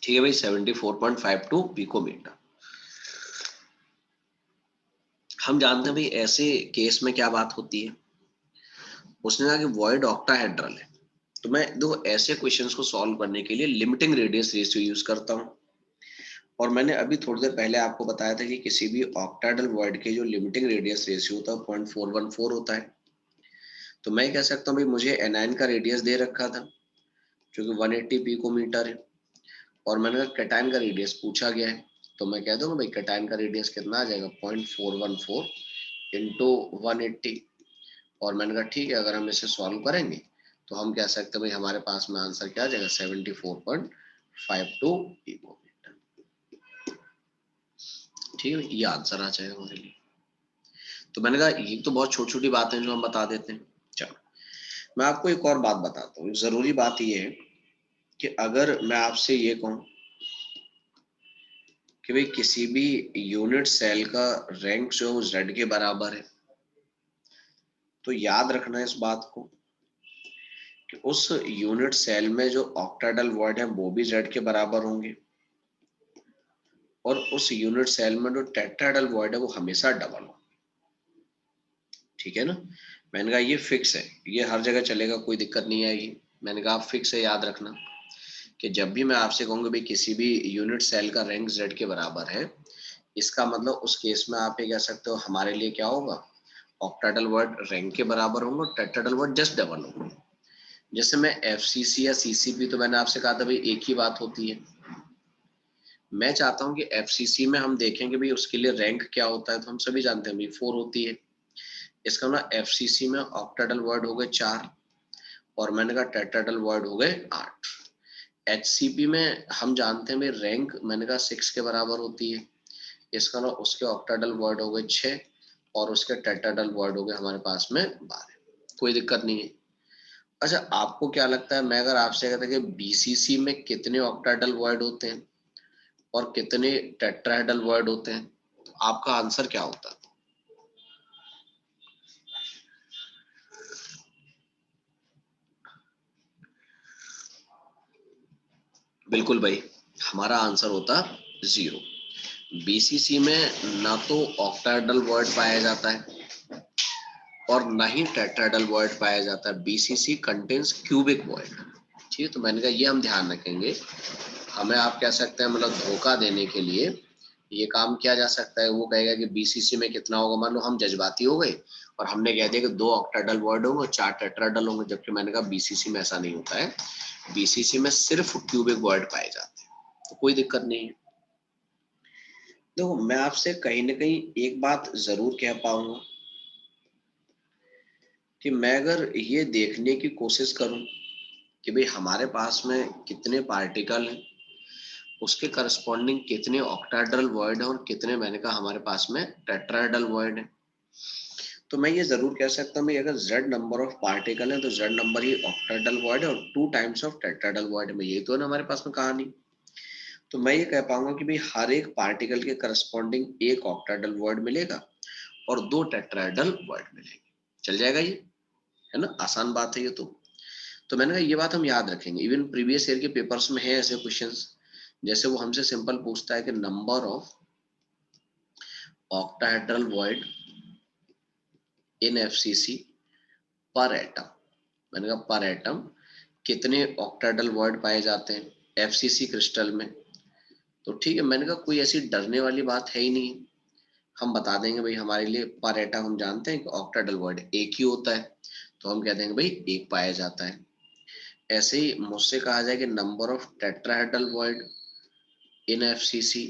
ठीक है भाई 74.52 पिकोमीटर। हम जानते हैं भाई ऐसे केस में क्या बात होती है, उसने कहा कि वॉइड ऑक्टाहेड्रल है, तो मैं दो ऐसे क्वेश्चंस को सॉल्व करने के लिए लिमिटिंग रेडियस रेशियो यूज करता हूं। और मैंने अभी थोड़ी देर पहले आपको बताया था कि किसी भी ऑक्टाहेड्रल वॉइड के जो लिमिटिंग रेडियस रेशियो होता है 0.414 होता है। तो मैं कह सकता हूँ भाई मुझे एनायन का रेडियस दे रखा था जो कि 180 पिकोमीटर है, और मैंने कहा कैटायन का रेडियस पूछा गया है, तो मैं कह दूंगा भाई कैटायन का रेडियस कितना आ जाएगा 0.414 इंटू 180। और मैंने कहा ठीक है, अगर हम इसे सॉल्व करेंगे तो हम कह सकते हैं भाई हमारे पास में आंसर क्या आ जाएगा 74.52 पिकोमीटर। ठीक है, ये आंसर आ जाएगा हमारे लिए। तो मैंने कहा ये तो बहुत छोटी छोटी बातें जो हम बता देते हैं। चलो मैं आपको एक और बात बताता हूँ, जरूरी बात ये है कि अगर मैं आपसे ये कहूँ कि भाई किसी भी यूनिट सेल का रैंक जो है जेड के बराबर है, तो याद रखना इस बात को कि उस यूनिट सेल में जो ऑक्टाहेड्रल वॉइड है वो भी जेड के बराबर होंगे, और उस यूनिट सेल में जो टेट्राहेड्रल वॉइड है वो हमेशा डबल हो। ठीक है ना। मैंने कहा ये फिक्स है, ये हर जगह चलेगा, कोई दिक्कत नहीं आएगी। मैंने कहा आप फिक्स है, याद रखना कि जब भी मैं आपसे कहूंगा भाई किसी भी यूनिट सेल का रैंक जेड के बराबर है, इसका मतलब उस केस में आप ये कह सकते हो हमारे लिए क्या होगा, ऑक्टाहेड्रल वर्ड रैंक के बराबर होंगे, टेट्राहेड्रल वर्ड जस्ट डबल होंगे। जैसे मैं एफसीसी या सीसीपी, तो मैंने आपसे कहा था भाई एक ही बात होती है। मैं चाहता हूं कि एफसीसी में हम देखें कि भाई उसके लिए रैंक क्या होता है, तो हम सभी जानते हैं भाई 4 होती है। इसका मतलब एफसीसी में ऑक्टाहेड्रल वर्ड हो गए 4, और मैंने कहा टेट्राहेड्रल वर्ड हो गए 8। एचसीपी में हम जानते हैं भाई रैंक मैंने कहा 6 के बराबर होती है, इसका मतलब उसके ऑक्टाहेड्रल वर्ड हो गए 6, और उसके टेट्राहेड्रल वर्ड हो गए हमारे पास में 12। कोई दिक्कत नहीं है। अच्छा आपको क्या लगता है, मैं अगर आपसे कहता कि बीसीसी में कितने ऑक्टाहेड्रल वर्ड होते हैं, और कितने टेट्राहेड्रल वर्ड होते हैं, तो आपका आंसर क्या होता है? बिल्कुल भाई, हमारा आंसर होता 0। बीसीसी में ना तो ऑक्टाहेड्रल वर्ड पाया जाता है और ना ही टेट्राहेड्रल वर्ड पाया जाता है। BCC contains cubic word. ठीक है, तो मैंने कहा ये हम ध्यान रखेंगे। हमें आप कह सकते हैं मतलब धोखा देने के लिए ये काम किया जा सकता है। वो कहेगा कि बीसीसी में कितना होगा, मान लो हम जज्बाती हो गए और हमने कह दिया कि 2 ऑक्टाहेड्रल वर्ड होंगे और 4 टेट्राहेड्रल होंगे, जबकि मैंने कहा बीसीसी में ऐसा नहीं होता है। बीसीसी में सिर्फ क्यूबिक वर्ड पाए जाते हैं, तो कोई दिक्कत नहीं है। देखो, मैं आपसे कहीं ना कहीं एक बात जरूर कह पाऊंगा कि मैं अगर ये देखने की कोशिश करूं कि भाई हमारे पास में कितने पार्टिकल हैं, उसके करस्पॉन्डिंग कितने ऑक्टाहेड्रल वर्ड हैं और कितने मैंने कहा हमारे पास में टेट्राहेड्रल वर्ड हैं, तो मैं ये जरूर कह सकता हूँ अगर z नंबर ऑफ पार्टिकल है तो z नंबर ही ऑक्टाहेड्रल वर्ड है और 2 टाइम्स ऑफ टेट्राहेड्रल वर्ड में, ये तो है ना हमारे पास में कहानी। तो मैं ये कह पाऊंगा कि भाई हर एक पार्टिकल के करस्पॉन्डिंग एक ऑक्टाहेड्रल वर्ड मिलेगा और 2 टेट्राहेड्रल वर्ड मिलेंगे। चल जाएगा ये, है ना, आसान बात है ये तो मैंने कहा ये बात हम याद रखेंगे। इवन प्रीवियस ईयर के पेपर्स में है ऐसे क्वेश्चंस, जैसे वो हमसे सिंपल पूछता है कि number of octahedral word in FCC पर एटम। मैंने कहा पर एटम कितने ऑक्टाहेड्रल वर्ड पाए जाते हैं एफसीसी क्रिस्टल में। तो ठीक है, मैंने कहा कोई ऐसी डरने वाली बात है ही नहीं, हम बता देंगे भाई हमारे लिए पर एटम हम जानते हैं कि ऑक्टाहेड्रल वर्ड एक ही होता है, तो हम कह देंगे भाई एक पाया जाता है। ऐसे ही मुझसे कहा जाए कि number of tetrahedral word in FCC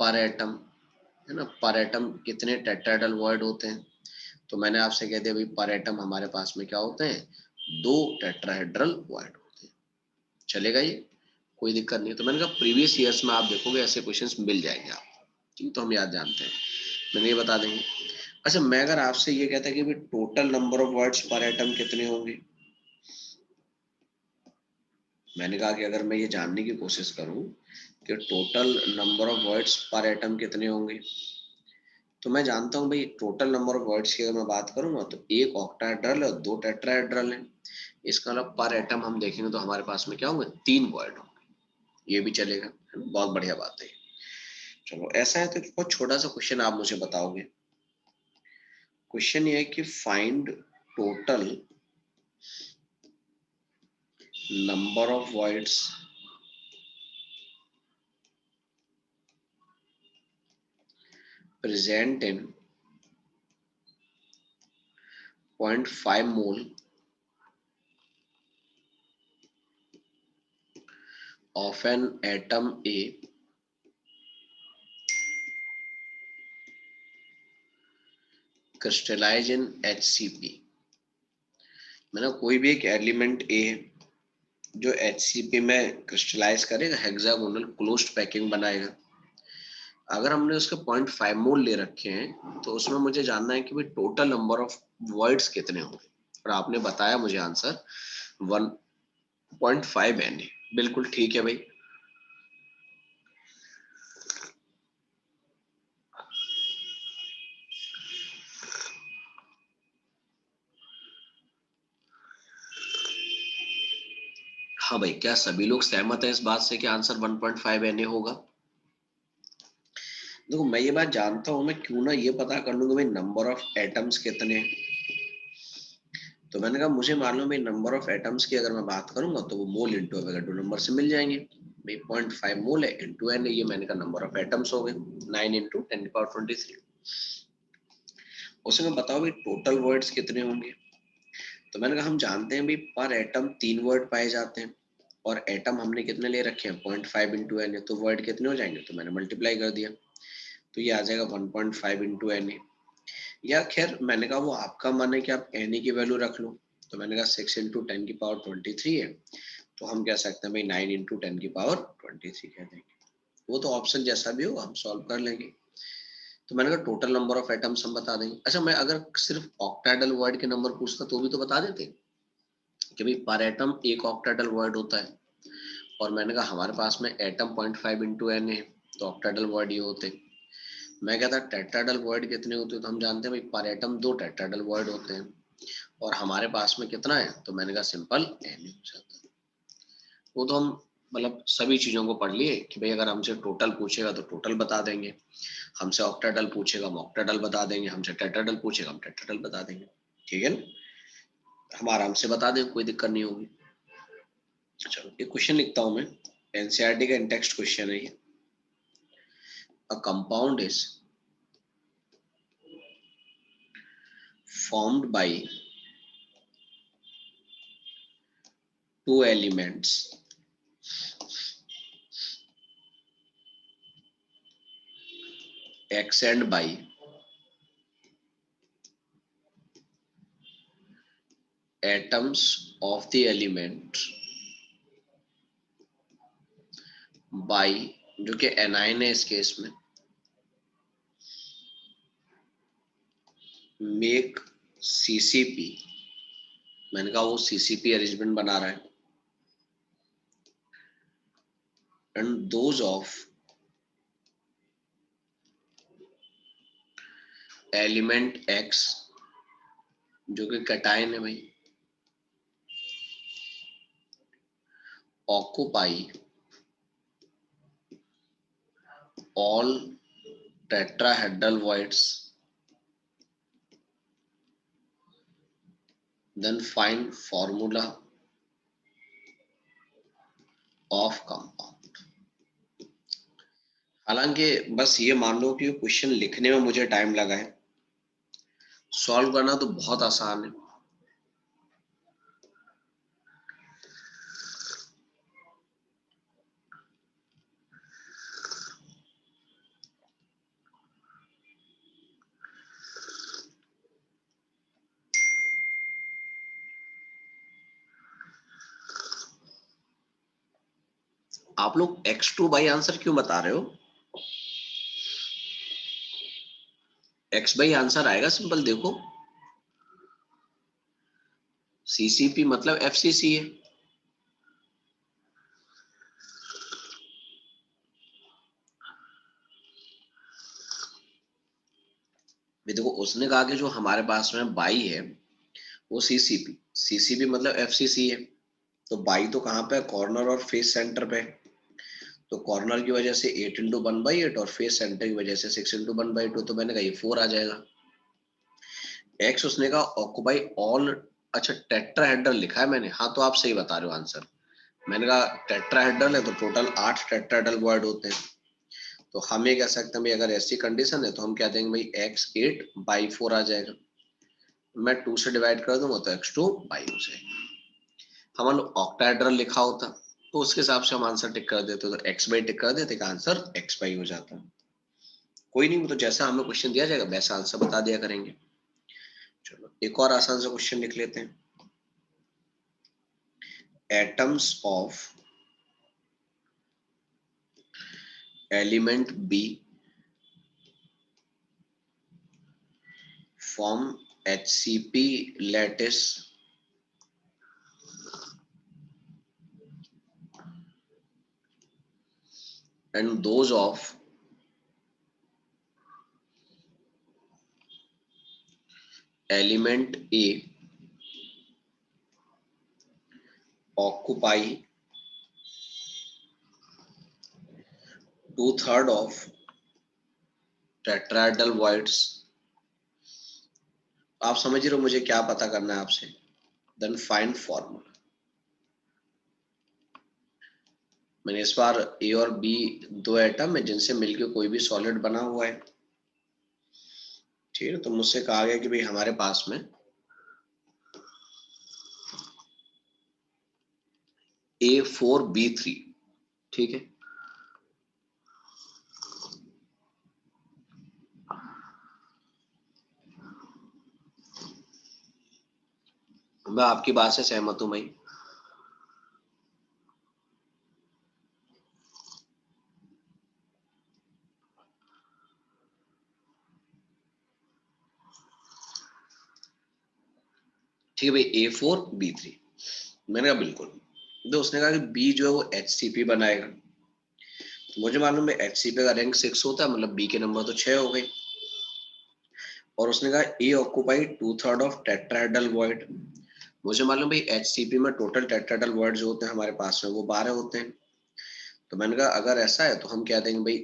पर एटम, है ना, पर एटम कितने टेट्राहेड्रल वर्ड होते हैं, तो मैंने आपसे कह दिया भाई पर एटम हमारे पास में क्या होते हैं, 2 टेट्राहेड्रल वर्ड होते हैं। चलेगा ये, कोई दिक्कत नहीं। तो मैंने कहा प्रीवियस ईयर्स में आप देखोगे ऐसे क्वेश्चंस मिल जाएंगे आप, ठीक, तो हम याद जानते हैं, मैंने ये बता देंगे। अच्छा, मैं अगर आपसे ये कहता कि भाई टोटल नंबर ऑफ वर्ड्स पर एटम कितने होंगे, मैंने कहा कि अगर मैं ये जानने की कोशिश करूं कि टोटल नंबर ऑफ वर्ड्स पर एटम कितने होंगे, तो मैं जानता हूं भाई टोटल नंबर ऑफ वर्ड्स की अगर मैं बात करूंगा तो एक ऑक्टाहेड्रल है और 2 टेट्राहेड्रल है। इसका मतलब पर एटम हम देखेंगे तो हमारे पास में क्या होंगे, 3 वर्ड होंगे। ये भी चलेगा, है ना, बहुत बढ़िया बात है। चलो ऐसा है तो बहुत छोटा सा क्वेश्चन आप मुझे बताओगे। क्वेश्चन ये है कि find total number of words present in 0.5 mole of an atom A crystallize in HCP। मैंने कोई भी एक एलिमेंट A जो HCP में क्रिस्टलाइज करेगा, हेक्सागोनल क्लोज्ड पैकिंग बनाएगा। अगर हमने उसके 0.5 मोल ले रखे हैं तो उसमें मुझे जानना है कि भाई टोटल नंबर ऑफ वर्ड्स कितने होंगे, और आपने बताया मुझे आंसर 1.5 Na। बिल्कुल ठीक है भाई। हाँ भाई, क्या सभी लोग सहमत है इस बात से कि आंसर 1.5 Na होगा? देखो, मैं ये बात जानता हूं, मैं क्यों ना ये पता कर लूंगा भाई नंबर ऑफ एटम्स कितने हैं। तो मैंने कहा मुझे मालूम है नंबर ऑफ एटम्स की अगर मैं बात करूंगा तो वो मोल इंटू एवोगाड्रो नंबर से मिल जाएंगे भाई। 0.5 मोल है इंटू एन, ये मैंने कहा नंबर ऑफ एटम्स हो गए 9 इंटू 10⁻23। उसमें बताओ भाई टोटल वर्ड्स कितने होंगे। तो मैंने कहा हम जानते हैं भाई पर एटम 3 वर्ड पाए जाते हैं और एटम हमने कितने ले रखे हैं 0.5 इंटू एन, तो वर्ड कितने हो जाएंगे, तो मैंने मल्टीप्लाई कर दिया तो ये आ जाएगा 1.5 इंटू एन। या खैर मैंने कहा वो आपका मन है कि आप एन की वैल्यू रख लो, तो मैंने कहा 6 इंटू 10⁻23 है, तो हम कह सकते हैं भाई 9 इंटू 10⁻23 कह देंगे। वो तो ऑप्शन जैसा भी हो हम सॉल्व कर लेंगे। तो मैंने कहा टोटल नंबर ऑफ एटम्स हम बता देंगे। अच्छा, मैं अगर सिर्फ ऑक्टाहेड्रल वर्ड के नंबर पूछता तो भी तो बता देते कि भाई पर एटम एक ऑक्टाहेड्रल वर्ड होता है, और मैंने कहा हमारे पास में एटम 0.5 इंटू एन है, तो ऑक्टाहेड्रल बॉन्ड ये होते। मैं कहता टेट्राहेड्रल बॉन्ड कितने होते हैं, तो हम जानते हैं भाई पर एटम 2 टेट्राहेड्रल बॉन्ड होते हैं और हमारे पास में कितना है, तो मैंने कहा सिंपल n हो जाता है। वो तो हम मतलब सभी चीजों को पढ़ लिए कि भाई अगर हमसे टोटल पूछेगा तो टोटल बता देंगे, हमसे ऑक्टाहेड्रल पूछेगा हम ऑक्टाहेड्रल बता देंगे, हमसे टेट्राहेड्रल पूछेगा हम टेट्राहेड्रल बता देंगे। ठीक है ना, हम आराम से बता दें, कोई दिक्कत नहीं होगी। चलो एक क्वेश्चन लिखता हूं मैं, एनसीईआरटी का टेक्स्ट क्वेश्चन है ये। A compound is formed by two elements x and by atoms of the element by, जो कि एनाइन है इस केस में, मेक सीसीपी। मैंने कहा वो सीसीपी अरेंजमेंट बना रहा है। And those of element x, जो कि कैटायन है भाई, occupy all tetrahedral voids, then find formula of compound। हालांकि बस ये मान लो कि क्वेश्चन लिखने में मुझे टाइम लगा है, सॉल्व करना तो बहुत आसान है। आप लोग x2 बाई आंसर क्यों बता रहे हो? x बाई आंसर आएगा सिंपल, देखो सीसीपी मतलब एफसीसी है। देखो उसने कहा कि जो हमारे पास में बाई है वो सीसीपी, सीसीपी मतलब एफसीसी है। तो बाई तो कहाँ पे है, कॉर्नर और फेस सेंटर पे। तो कॉर्नर की वजह से 8 × 1/8 और फेस सेंटर की वजह से 6 × 1/2, तो मैंने कहा ये 4 आ जाएगा। एक्स उसने कहा ऑक्यूपाई ऑल, अच्छा टेट्राहेड्रल लिखा है मैंने, हाँ तो आप सही बता रहे हो आंसर। मैंने कहा टेट्राहेड्रल है तो टोटल 8 टेट्राहेड्रल बॉन्ड होते हैं। तो हम ये कह सकते हैं भाई अगर ऐसी कंडीशन है तो हम कह देंगे भाई x8/4 आ जाएगा। मैं 2 से डिवाइड कर दूंगा तो x2/2 हो जाएगा। हम ऑक्टाहेड्रल लिखा होता तो उसके हिसाब से हम आंसर टिक कर देते, तो x/, टिक कर देते का आंसर x/, हो जाता। कोई नहीं, तो जैसा हमें क्वेश्चन दिया जाएगा वैसा आंसर बता दिया करेंगे। चलो एक और आसान सा क्वेश्चन लिख लेते हैं। Atoms of element B form HCP lattice and those of element A occupy 2/3 of tetrahedral voids। आप समझ रहे हो मुझे क्या पता करना है आपसे? Then find formula. मैंने इस बार ए और बी दो एटम है जिनसे मिलकर कोई भी सॉलिड बना हुआ है, ठीक है। तो मुझसे कहा गया कि भाई हमारे पास में A4B3, ठीक है। मैं आपकी बात से सहमत हूं भाई। ठीक है भाई A4B3, मैंने कहा बिल्कुल। तो उसने कहा कि बी जो है वो HCP बनाएगा, तो मुझे मालूम है HCP का रैंक 6 होता है, मतलब B के नंबर तो 6 हो गए। और उसने कहा ए ऑक्यूपाई 2/3 ऑफ टेट्राहेड्रल वॉइड। मुझे मालूम भाई HCP में टोटल टेट्राहेड्रल वॉइड जो होते हैं हमारे पास में वो 12 होते हैं। तो मैंने कहा अगर ऐसा है तो हम क्या देंगे भाई,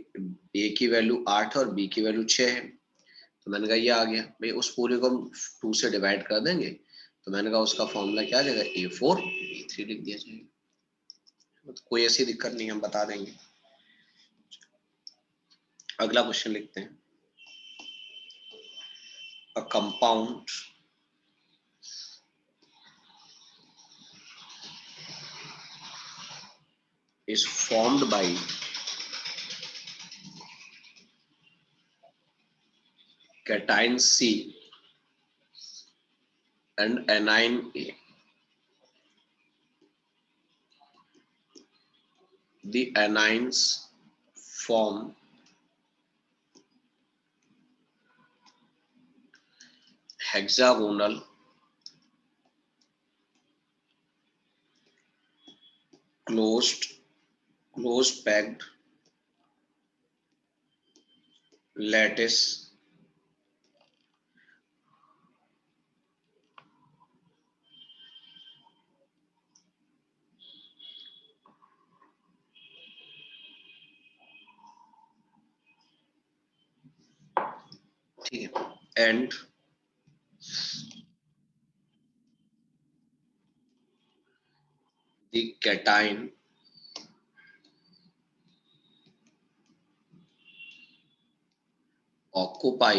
A की वैल्यू 8 है और B की वैल्यू 6 है। तो मैंने कहा ये आ गया भाई, उस पूरे को हम 2 से डिवाइड कर देंगे। तो मैंने कहा उसका फॉर्मूला क्या आ जाएगा, A4 B3 लिख दिया जाएगा। तो कोई ऐसी दिक्कत नहीं, हम बता देंगे। अगला क्वेश्चन लिखते हैं। A compound is formed by cation C and anion A. The anions form hexagonal closed packed lattice ठीक है, and the cation occupy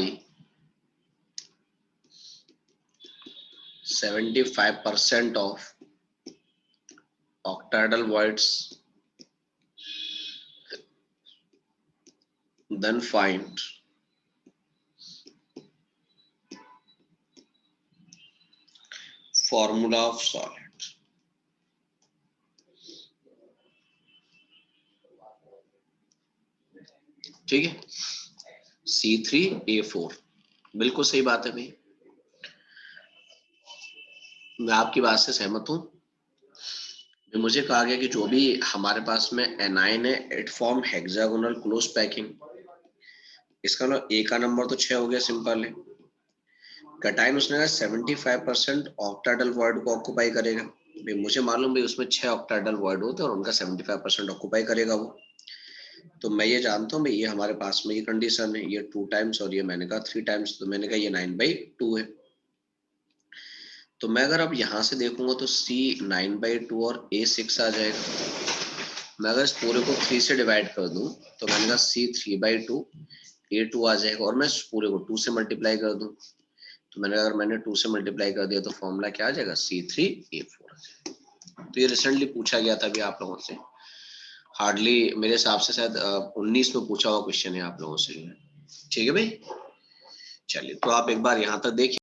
75% of octahedral voids, then find formula of solid। ठीक है, C3A4 बिल्कुल सही बात है भाई, मैं आपकी बात से सहमत हूं। मुझे कहा गया कि जो भी हमारे पास में एनाइन है it form hexagonal close packing. इसका ना ए का नंबर तो 6 हो गया, सिंपल है। कैटाइन उसने कहा 75% ऑक्टाहेड्रल वॉइड को ऑक्यूपाई करेगा। भाई मुझे मालूम भाई उसमें 6 ऑक्टाहेड्रल वॉइड होते हैं और उनका 75% ऑक्यूपाई करेगा वो। तो मैं ये जानता हूँ भाई ये हमारे पास में ये कंडीशन है, ये 2 टाइम्स और ये मैंने कहा 3 टाइम्स, तो मैंने कहा ये 9/2 है। तो मैं अगर अब यहाँ से देखूंगा तो C 9/2 और A 6 आ जाएगा। मैं अगर इस पूरे को 3 से डिवाइड कर दूं तो मैंने कहा C 3/2 A 2 आ जाएगा, और मैं इस पूरे को 2 से मल्टीप्लाई कर दूं तो मैंने 2 से मल्टीप्लाई कर दिया तो फॉर्मूला क्या आ जाएगा, C3A4 आ जाएगा। तो ये रिसेंटली पूछा गया था अभी आप लोगों से, हार्डली मेरे हिसाब से शायद 19 में पूछा हुआ क्वेश्चन है आप लोगों से। ठीक है भाई, चलिए तो आप एक बार यहाँ तक देखिए।